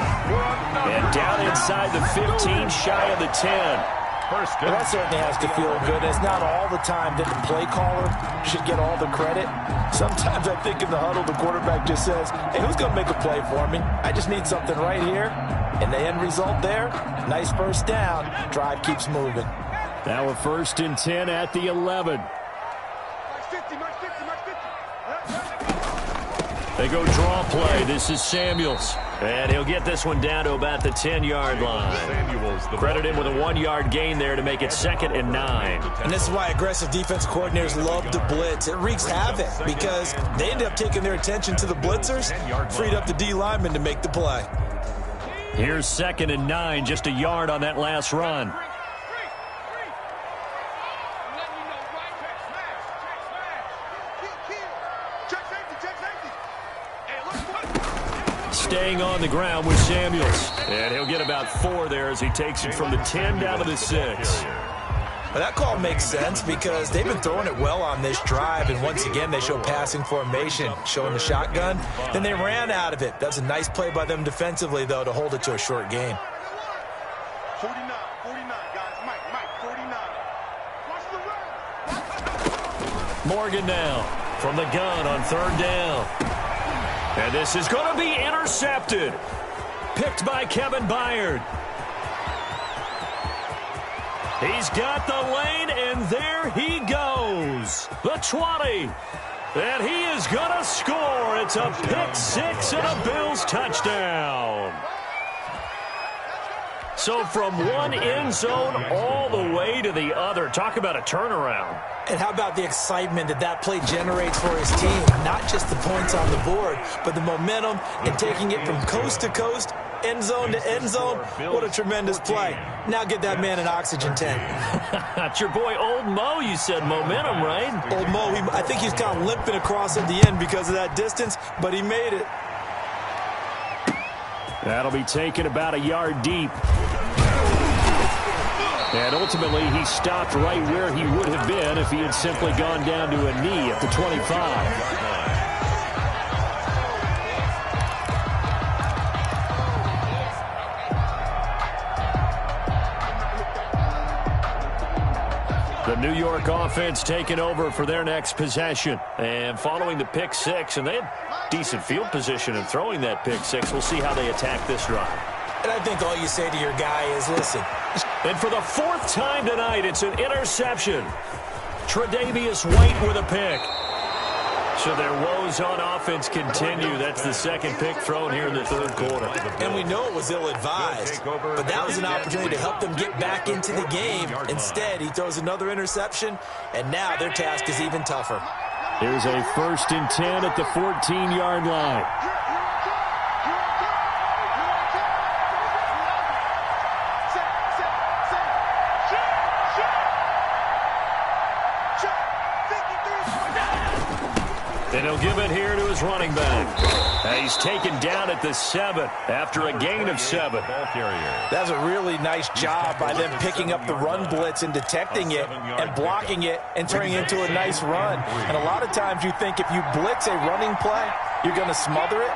Speaker 3: And down inside the 15, shy of the 10.
Speaker 4: Well, that certainly has to feel good. It's not all the time that the play caller should get all the credit. Sometimes I think in the huddle, the quarterback just says, hey, who's going to make a play for me? I just need something right here. And the end result there, nice 1st down. Drive keeps moving.
Speaker 5: Now a 1st and 10 at the 11.
Speaker 7: Mark 50, Mark 50, Mark 50.
Speaker 3: They go draw play. This is Samuels. And he'll get this one down to about the 10-yard line. Credit him with a 1-yard gain there to make it 2nd and 9.
Speaker 4: And this is why aggressive defense coordinators love to blitz. It wreaks havoc because they end up taking their attention to the blitzers, freed up the D lineman to make the play.
Speaker 3: Here's 2nd and 9, just a yard on that last run. Staying on the ground with Samuels. And he'll get about 4 there as he takes it from the 10 down to the 6.
Speaker 4: Well, that call makes sense because they've been throwing it well on this drive, and once again they show passing formation, showing the shotgun. Then they ran out of it. That's a nice play by them defensively, though, to hold it to a short gain.
Speaker 7: 49, guys. Mike, 49. Watch the run.
Speaker 3: Morgan now from the gun on 3rd down. And this is going to be intercepted. Picked by Kevin Byard. He's got the lane, and there he goes. The 20. And he is going to score. It's a pick 6 and a Bills touchdown. So from one end zone all the way to the other. Talk about a turnaround.
Speaker 4: And how about the excitement that play generates for his team? Not just the points on the board, but the momentum and taking it from coast to coast, end zone to end zone. What a tremendous play. Now get that man an oxygen tank.
Speaker 3: That's your boy Old Mo, you said. Momentum, right?
Speaker 4: Old Mo, I think he's kind of limping across at the end because of that distance, but he made it.
Speaker 3: That'll be taken about a yard deep. And ultimately, he stopped right where he would have been if he had simply gone down to a knee at the 25. The New York offense taking over for their next possession. And following the pick six, and they had decent field position in throwing that pick six. We'll see how they attack this drive.
Speaker 4: And I think all you say to your guy is, listen.
Speaker 3: And for the fourth time tonight, it's an interception. Tre'Davious White with a pick. So their woes on offense continue. That's the second pick thrown here in the third quarter.
Speaker 4: And we know it was ill-advised, but that was an opportunity to help them get back into the game. Instead, he throws another interception, and now their task is even tougher.
Speaker 3: Here's a 1st and 10 at the 14-yard line. And he'll give it here to his running back. He's taken down at the 7 after a gain of 7.
Speaker 4: That's a really nice job by them picking up the run blitz and detecting it and blocking it and turning it into a nice run. And a lot of times you think if you blitz a running play, you're going to smother it.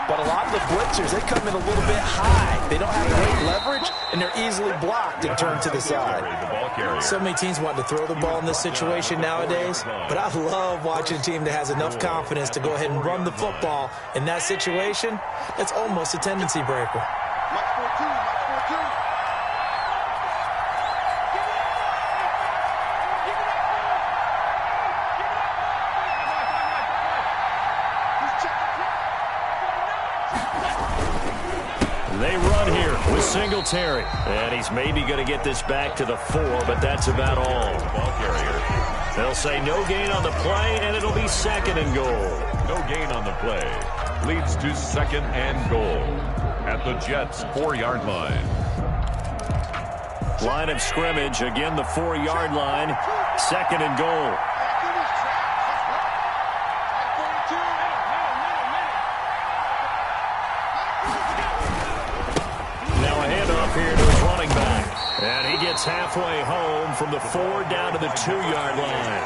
Speaker 4: But a lot of the blitzers, they come in a little bit high. They don't have great leverage, and they're easily blocked and turned to the side. So many teams want to throw the ball in this situation nowadays, but I love watching a team that has enough confidence to go ahead and run the football in that situation. That's almost a tendency breaker.
Speaker 3: They run here with Singletary. And he's maybe going to get this back to the 4, but that's about all. They'll say no gain on the play, and it'll be 2nd and goal.
Speaker 6: No gain on the play. Leads to 2nd and goal at the Jets' 4-yard line.
Speaker 3: Line of scrimmage, again the 4-yard line. 2nd and goal. Here to his running back. And he gets halfway home from the 4 down to the 2-yard line.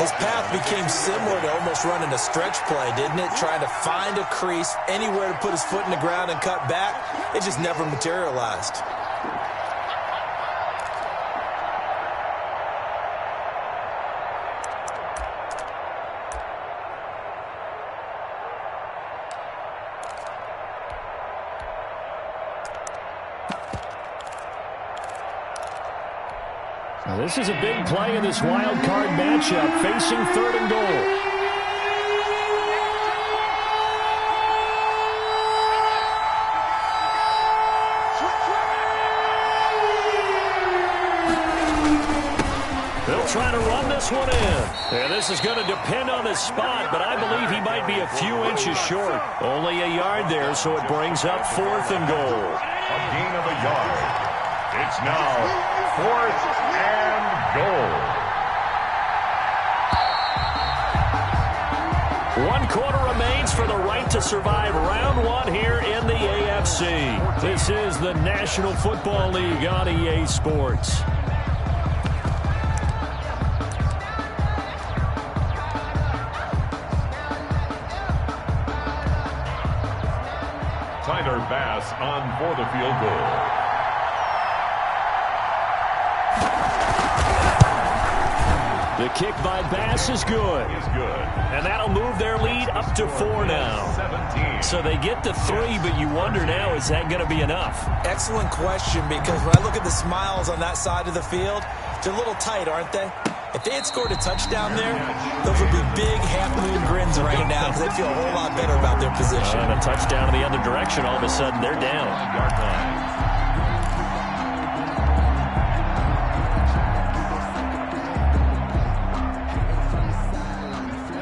Speaker 4: His path became similar to almost running a stretch play, didn't it? Trying to find a crease, anywhere to put his foot in the ground and cut back. It just never materialized.
Speaker 3: Now this is a big play in this wild card matchup, facing 3rd and goal. They'll try to run this one in. And this is going to depend on his spot, but I believe he might be a few inches short. Only a yard there, so it brings up 4th and goal.
Speaker 6: A gain of a yard. It's now 4th and goal.
Speaker 3: 1 quarter remains for the right to survive round 1 here in the AFC. This is the National Football League on EA Sports.
Speaker 6: Tyler Bass on for the field goal.
Speaker 3: The kick by Bass is good. And that'll move their lead up to 4 now.
Speaker 6: 17.
Speaker 3: So they get to 3, but you wonder now, is that going to be enough?
Speaker 4: Excellent question, because when I look at the smiles on that side of the field, they're a little tight, aren't they? If they had scored a touchdown there, those would be big half-moon grins right now because they feel a whole lot better about their position.
Speaker 3: And a touchdown in the other direction, all of a sudden they're down.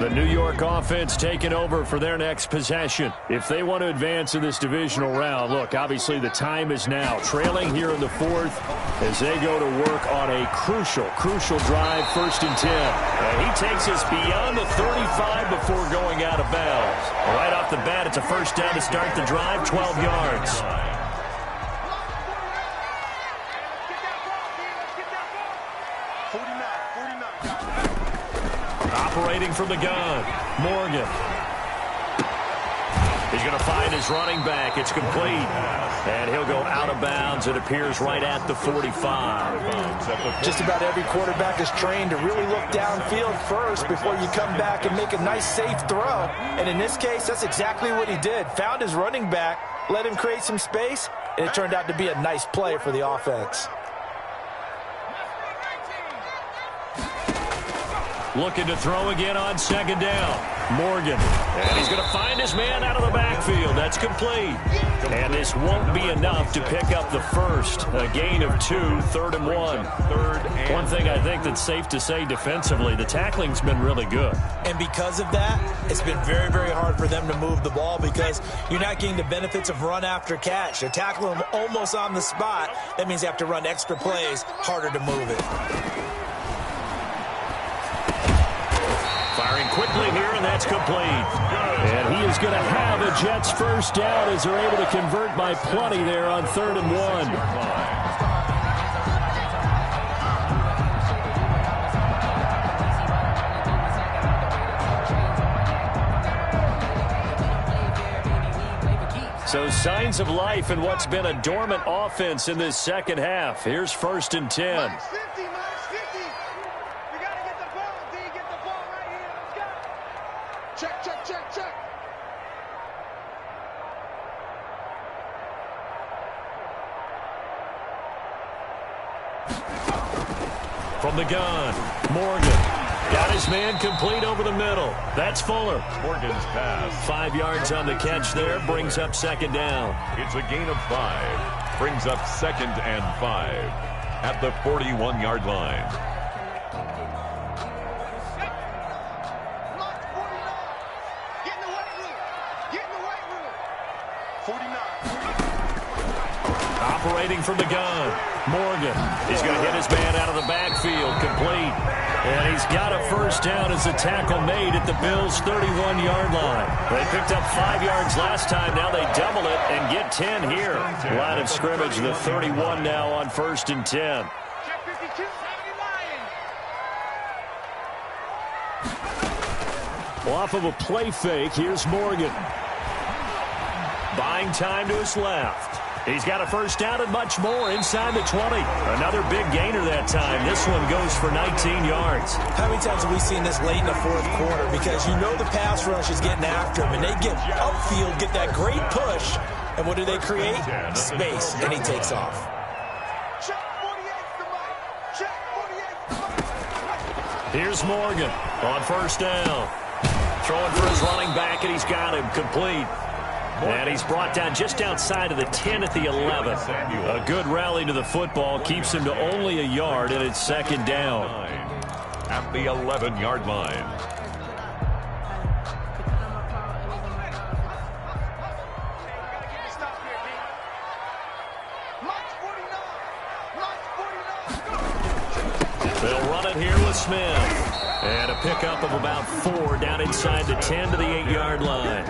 Speaker 3: The New York offense taking over for their next possession. If they want to advance in this divisional round, look, obviously the time is now. Trailing here in the fourth as they go to work on a crucial drive, 1st and 10. And he takes us beyond the 35 before going out of bounds. Right off the bat, it's a 1st down to start the drive, 12 yards. Operating from the gun, Morgan. He's going to find his running back. It's complete. And he'll go out of bounds. It appears right at the 45.
Speaker 4: Just about every quarterback is trained to really look downfield first before you come back and make a nice, safe throw. And in this case, that's exactly what he did. Found his running back, let him create some space, and it turned out to be a nice play for the offense.
Speaker 3: Looking to throw again on 2nd down. Morgan. And he's going to find his man out of the backfield. That's complete. And this won't be enough to pick up the first. A gain of 2, 3rd and 1. One thing I think that's safe to say defensively, the tackling's been really good.
Speaker 4: And because of that, it's been very, very hard for them to move the ball because you're not getting the benefits of run after catch. They're tackling them almost on the spot. That means they have to run extra plays, harder to move it.
Speaker 3: Firing quickly here, and that's complete. And he is going to have a Jets 1st down as they're able to convert by plenty there on 3rd and 1. So signs of life in what's been a dormant offense in this 2nd half. Here's 1st and 10.
Speaker 7: Check.
Speaker 3: From the gun, Morgan. Got his man complete over the middle. That's Fuller.
Speaker 6: Morgan's pass.
Speaker 3: 5 yards on the catch there. Brings up 2nd down.
Speaker 6: It's a gain of 5. Brings up 2nd and 5 at the 41-yard line.
Speaker 3: Operating from the gun, Morgan. He's going to hit his man out of the backfield, complete. And he's got a 1st down as the tackle made at the Bills' 31-yard line. They picked up 5 yards last time. Now they double it and get 10 here. Line of scrimmage, the 31 now on 1st and 10. Well, off of a play fake, here's Morgan. Buying time to his left. He's got a 1st down and much more inside the 20. Another big gainer that time. This one goes for 19 yards.
Speaker 4: How many times have we seen this late in the 4th quarter? Because you know the pass rush is getting after him, and they get upfield, get that great push, and what do they create? Space, and he takes off.
Speaker 3: Here's Morgan on 1st down. Throwing for his running back, and he's got him complete. And he's brought down just outside of the 10 at the 11. A good rally to the football keeps him to only a yard, and it's 2nd down.
Speaker 6: At the 11-yard line.
Speaker 3: They'll run it here with Smith. And a pickup of about 4 down inside the 10 to the 8-yard line.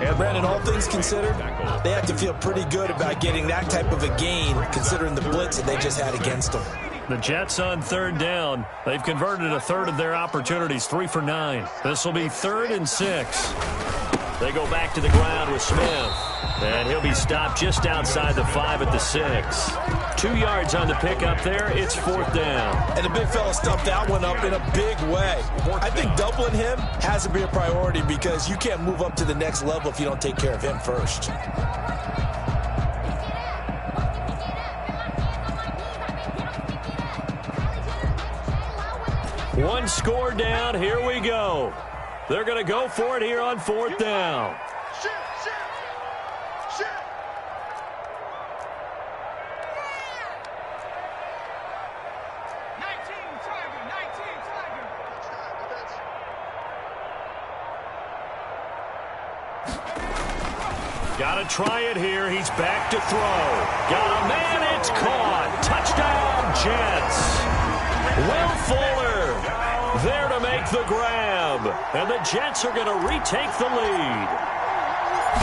Speaker 4: And Brandon, all things considered, they have to feel pretty good about getting that type of a gain considering the blitz that they just had against them.
Speaker 3: The Jets on 3rd down. They've converted a third of their opportunities, 3 for 9. This will be 3rd and 6. They go back to the ground with Smith. And he'll be stopped just outside the 5 at the 6. 2 yards on the pickup there. It's 4th down.
Speaker 4: And the big fella stuffed that one up in a big way. I think doubling him has to be a priority because you can't move up to the next level if you don't take care of him first.
Speaker 3: One score down. Here we go. They're going to go for it here on 4th down. Got to try it here. He's back to throw. Got a man. It's caught. Touchdown, Jets. Will Fuller there to make the grab. And the Jets are going to retake the lead.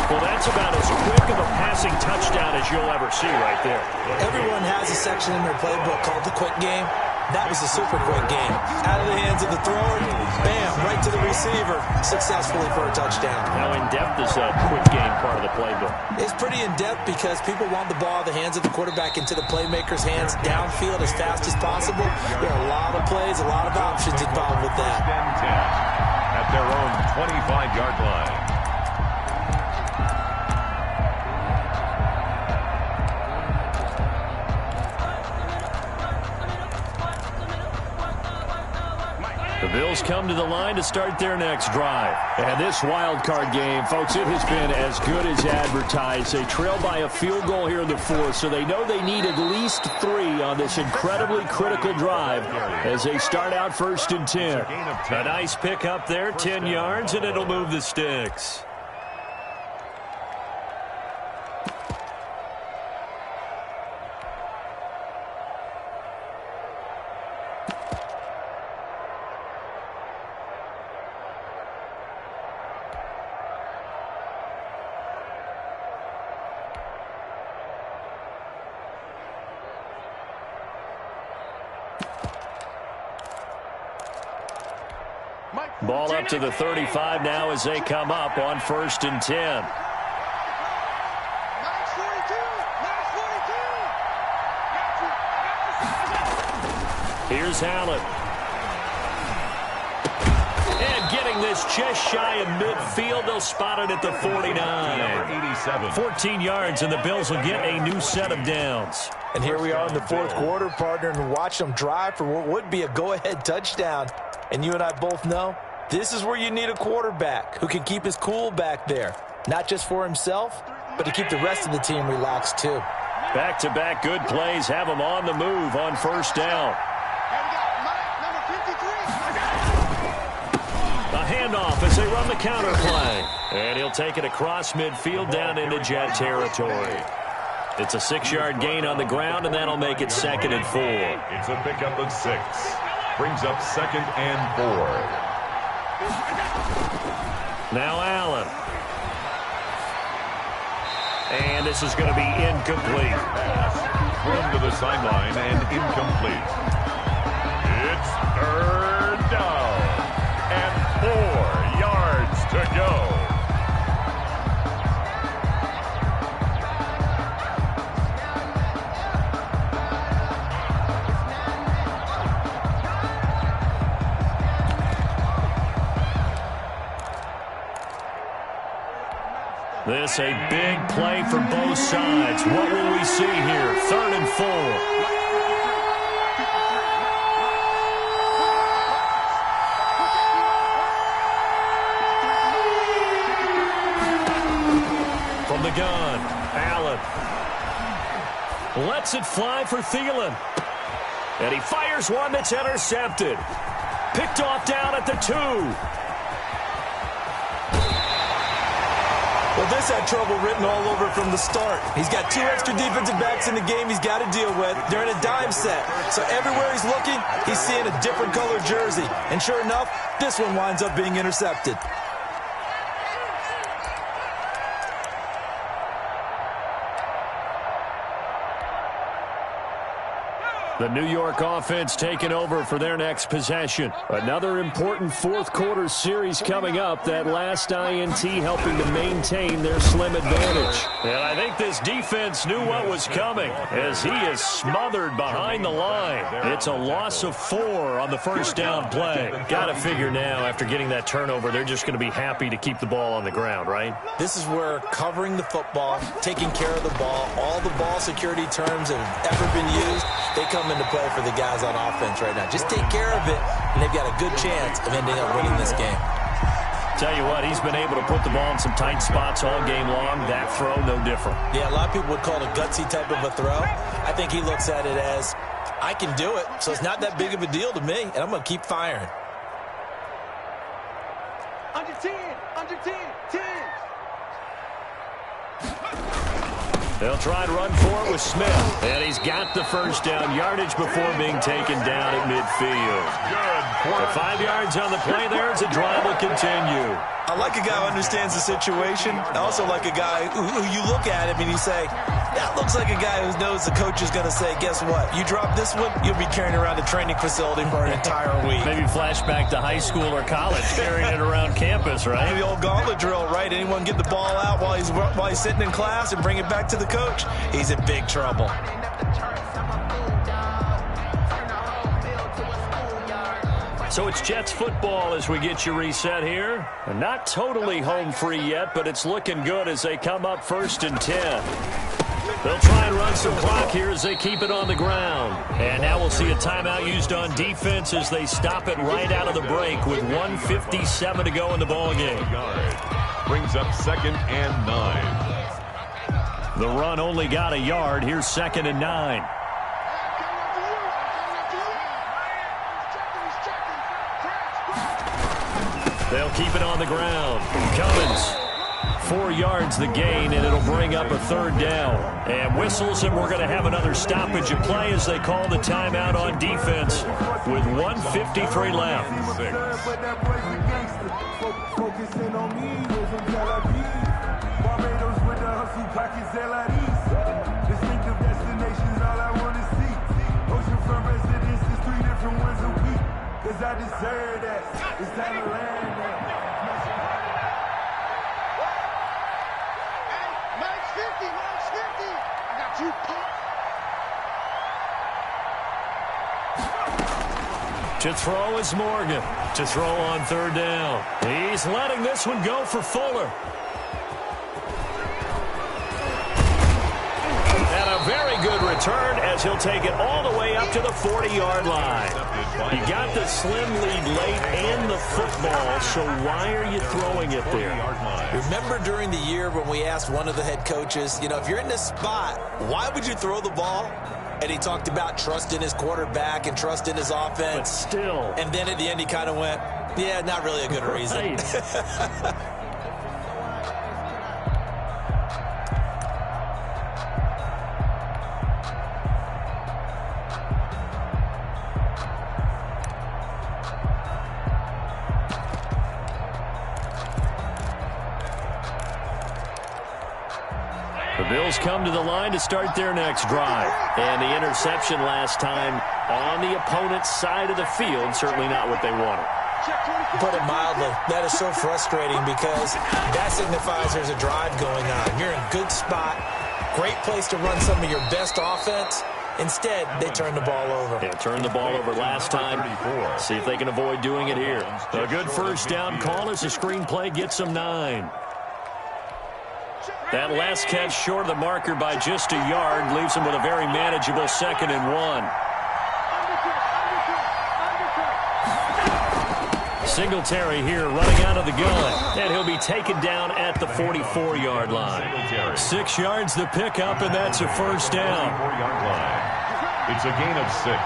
Speaker 3: Well, that's about as quick of a passing touchdown as you'll ever see right there.
Speaker 4: Everyone has a section in their playbook called the quick game. That was a super quick game. Out of the hands of the thrower, bam, right to the receiver, successfully for a touchdown.
Speaker 3: How in-depth is that quick game part of the playbook?
Speaker 4: It's pretty in-depth because people want the ball out of the hands of the quarterback into the playmaker's hands downfield as fast as possible. There are a lot of plays, a lot of options involved with that.
Speaker 6: At their own 25-yard line.
Speaker 3: The Bills come to the line to start their next drive. And this wild card game, folks, it has been as good as advertised. They trail by a field goal here in the fourth, so they know they need at least 3 on this incredibly critical drive as they start out 1st and 10. A nice pick up there, 10 yards, and it'll move the sticks. Ball up to the 35 now as they come up on 1st and 10. Here's Allen. And getting this just shy of midfield. They'll spot it at the 49. 14 yards, and the Bills will get a new set of downs.
Speaker 4: And here we are in the fourth quarter, partner, and watch them drive for what would be a go-ahead touchdown. And you and I both know this is where you need a quarterback who can keep his cool back there. Not just for himself, but to keep the rest of the team relaxed too.
Speaker 3: Back-to-back good plays have them on the move on 1st down. A handoff as they run the counter play. And he'll take it across midfield down into Jet territory. It's a 6-yard gain on the ground, and that'll make it 2nd and 4.
Speaker 6: It's a pickup of 6. Brings up 2nd and 4.
Speaker 3: Now Allen. And this is going to be incomplete.
Speaker 6: Run to the sideline and incomplete. It's 3rd down and 4 yards to go.
Speaker 3: This a big play for both sides. What will we see here? 3rd and 4. From the gun, Allen lets it fly for Thielen. And he fires one that's intercepted. Picked off down at the 2.
Speaker 4: Well, this had trouble written all over from the start. He's got 2 extra defensive backs in the game he's got to deal with. They're in a dime set. So everywhere he's looking, he's seeing a different color jersey. And sure enough, this one winds up being intercepted.
Speaker 3: The New York offense taking over for their next possession. Another important fourth quarter series coming up. That last INT helping to maintain their slim advantage. And I think this defense knew what was coming as he is smothered behind the line. It's a loss of 4 on the 1st down play. Got to figure now after getting that turnover, they're just going to be happy to keep the ball on the ground, right?
Speaker 4: This is where covering the football, taking care of the ball, all the ball security terms that have ever been used, they come into play for the guys on offense right now. Just take care of it, and they've got a good chance of ending up winning this game.
Speaker 3: Tell you what, he's been able to put the ball in some tight spots all game long. That throw, no different.
Speaker 4: Yeah, a lot of people would call it a gutsy type of a throw. I think he looks at it as, I can do it, so it's not that big of a deal to me, and I'm going to keep firing.
Speaker 7: Under 10, under 10, 10.
Speaker 3: They'll try and run for it with Smith. And he's got the first down, yardage before being taken down at midfield. Good. 5 yards on the play there as the drive will continue.
Speaker 4: I like a guy who understands the situation. I also like a guy who you look at him and you say, that looks like a guy who knows the coach is going to say, guess what? You drop this one, you'll be carrying around the training facility for an entire week.
Speaker 3: Maybe flashback to high school or college, carrying it around campus, right?
Speaker 4: The old gauntlet drill, right? Anyone get the ball out while he's sitting in class and bring it back to the coach? He's in big trouble.
Speaker 3: So it's Jets football as we get you reset here. Not totally home free yet, but it's looking good as they come up 1st and 10. They'll try and run some clock here as they keep it on the ground. And now we'll see a timeout used on defense as they stop it right out of the break with 1:57 to go in the ballgame.
Speaker 6: Brings up 2nd and 9.
Speaker 3: The run only got a yard. Here's 2nd and 9. They'll keep it on the ground. Cummins, 4 yards the gain, and it'll bring up a 3rd down. And whistles, and we're going to have another stoppage of play as they call the timeout on defense with 1:53 left.
Speaker 8: I deserve that. It's time to land that.
Speaker 7: Hey, Max 50, Max 50. I got you pumped.
Speaker 3: To throw is Morgan. To throw on 3rd down. He's letting this one go for Fuller. And a very good return as he'll take it all the way up to the 40-yard line. You got the slim lead late and the football, so why are you throwing it there?
Speaker 4: Remember during the year when we asked one of the head coaches, if you're in this spot, why would you throw the ball? And he talked about trust in his quarterback and trust in his offense.
Speaker 3: But still.
Speaker 4: And then at the end he kind of went, yeah, not really a good reason.
Speaker 3: The Bills come to the line to start their next drive. And the interception last time on the opponent's side of the field, certainly not what they wanted.
Speaker 4: Put it mildly, that is so frustrating because that signifies there's a drive going on. You're in a good spot, great place to run some of your best offense. Instead, they turn the ball over.
Speaker 3: Yeah, turned the ball over last time. See if they can avoid doing it here. A good 1st down call as the screenplay gets them 9. That last catch short of the marker by just a yard leaves him with a very manageable 2nd and 1. Singletary here running out of the gun, and he'll be taken down at the 44-yard line. 6 yards the pickup, and that's a 1st down.
Speaker 6: It's a gain of 6.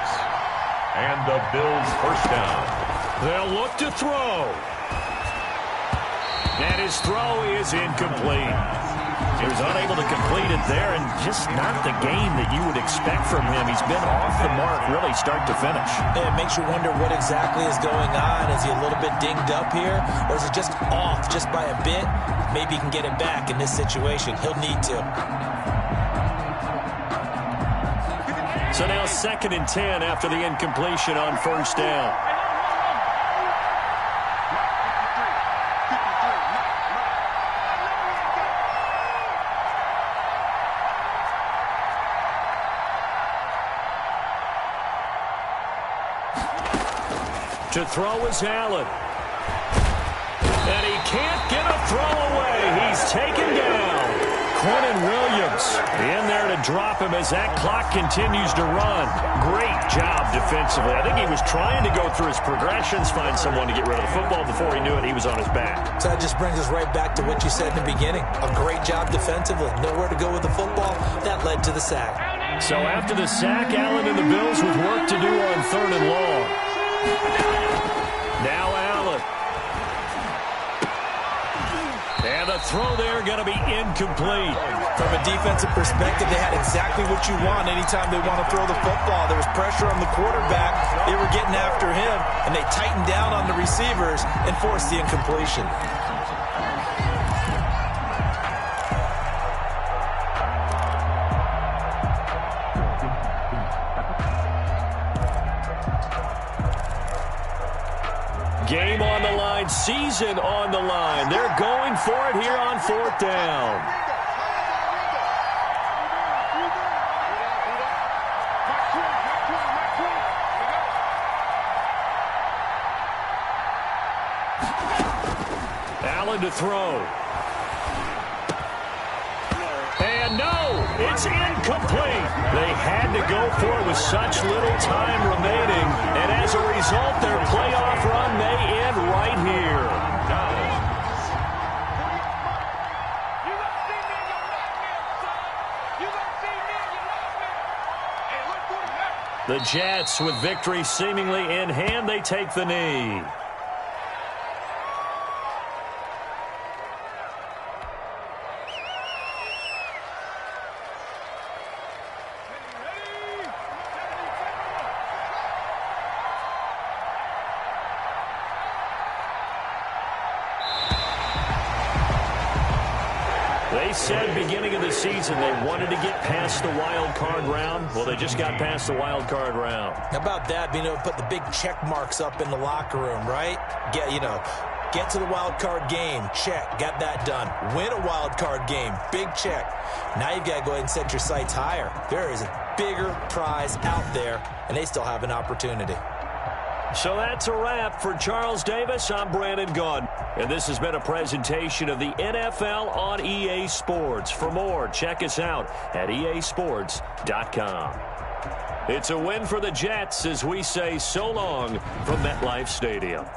Speaker 6: And the Bills' 1st down.
Speaker 3: They'll look to throw. And his throw is incomplete. He was unable to complete it there, and just not the game that you would expect from him. He's been off the mark really start to finish.
Speaker 4: It makes you wonder what exactly is going on. Is he a little bit dinged up here, or is it just off just by a bit? Maybe he can get it back in this situation. He'll need to.
Speaker 3: So now 2nd and 10 after the incompletion on 1st down. To throw is Allen. And he can't get a throw away. He's taken down. Quentin Williams in there to drop him as that clock continues to run. Great job defensively. I think he was trying to go through his progressions, find someone to get rid of the football. Before he knew it, he was on his back.
Speaker 4: So that just brings us right back to what you said in the beginning. A great job defensively. Nowhere to go with the football. That led to the sack.
Speaker 3: So after the sack, Allen and the Bills with work to do on 3rd and long. Now Allen. And the the throw there going to be incomplete.
Speaker 4: From a defensive perspective, they had exactly what you want anytime they want to throw the football. There was pressure on the quarterback. They were getting after him, and they tightened down on the receivers and forced the incompletion.
Speaker 3: Game on the line, season on the line. They're going for it here on 4th down. Allen to throw. And no, it's incomplete. They had to go for it with such little time remaining. And as a result, their playoff run may end right here. The Jets, with victory seemingly in hand, they take the knee. They said beginning of the season they wanted to get past the wild card round. Well, they just got past the wild card round.
Speaker 4: How about that, being able to put the big check marks up in the locker room, right? Get to the wild card game, check, got that done. Win a wild card game, big check. Now you've got to go ahead and set your sights higher. There is a bigger prize out there, and they still have an opportunity.
Speaker 3: So that's a wrap for Charles Davis. I'm Brandon Gaudin. And this has been a presentation of the NFL on EA Sports. For more, check us out at easports.com. It's a win for the Jets as we say so long from MetLife Stadium.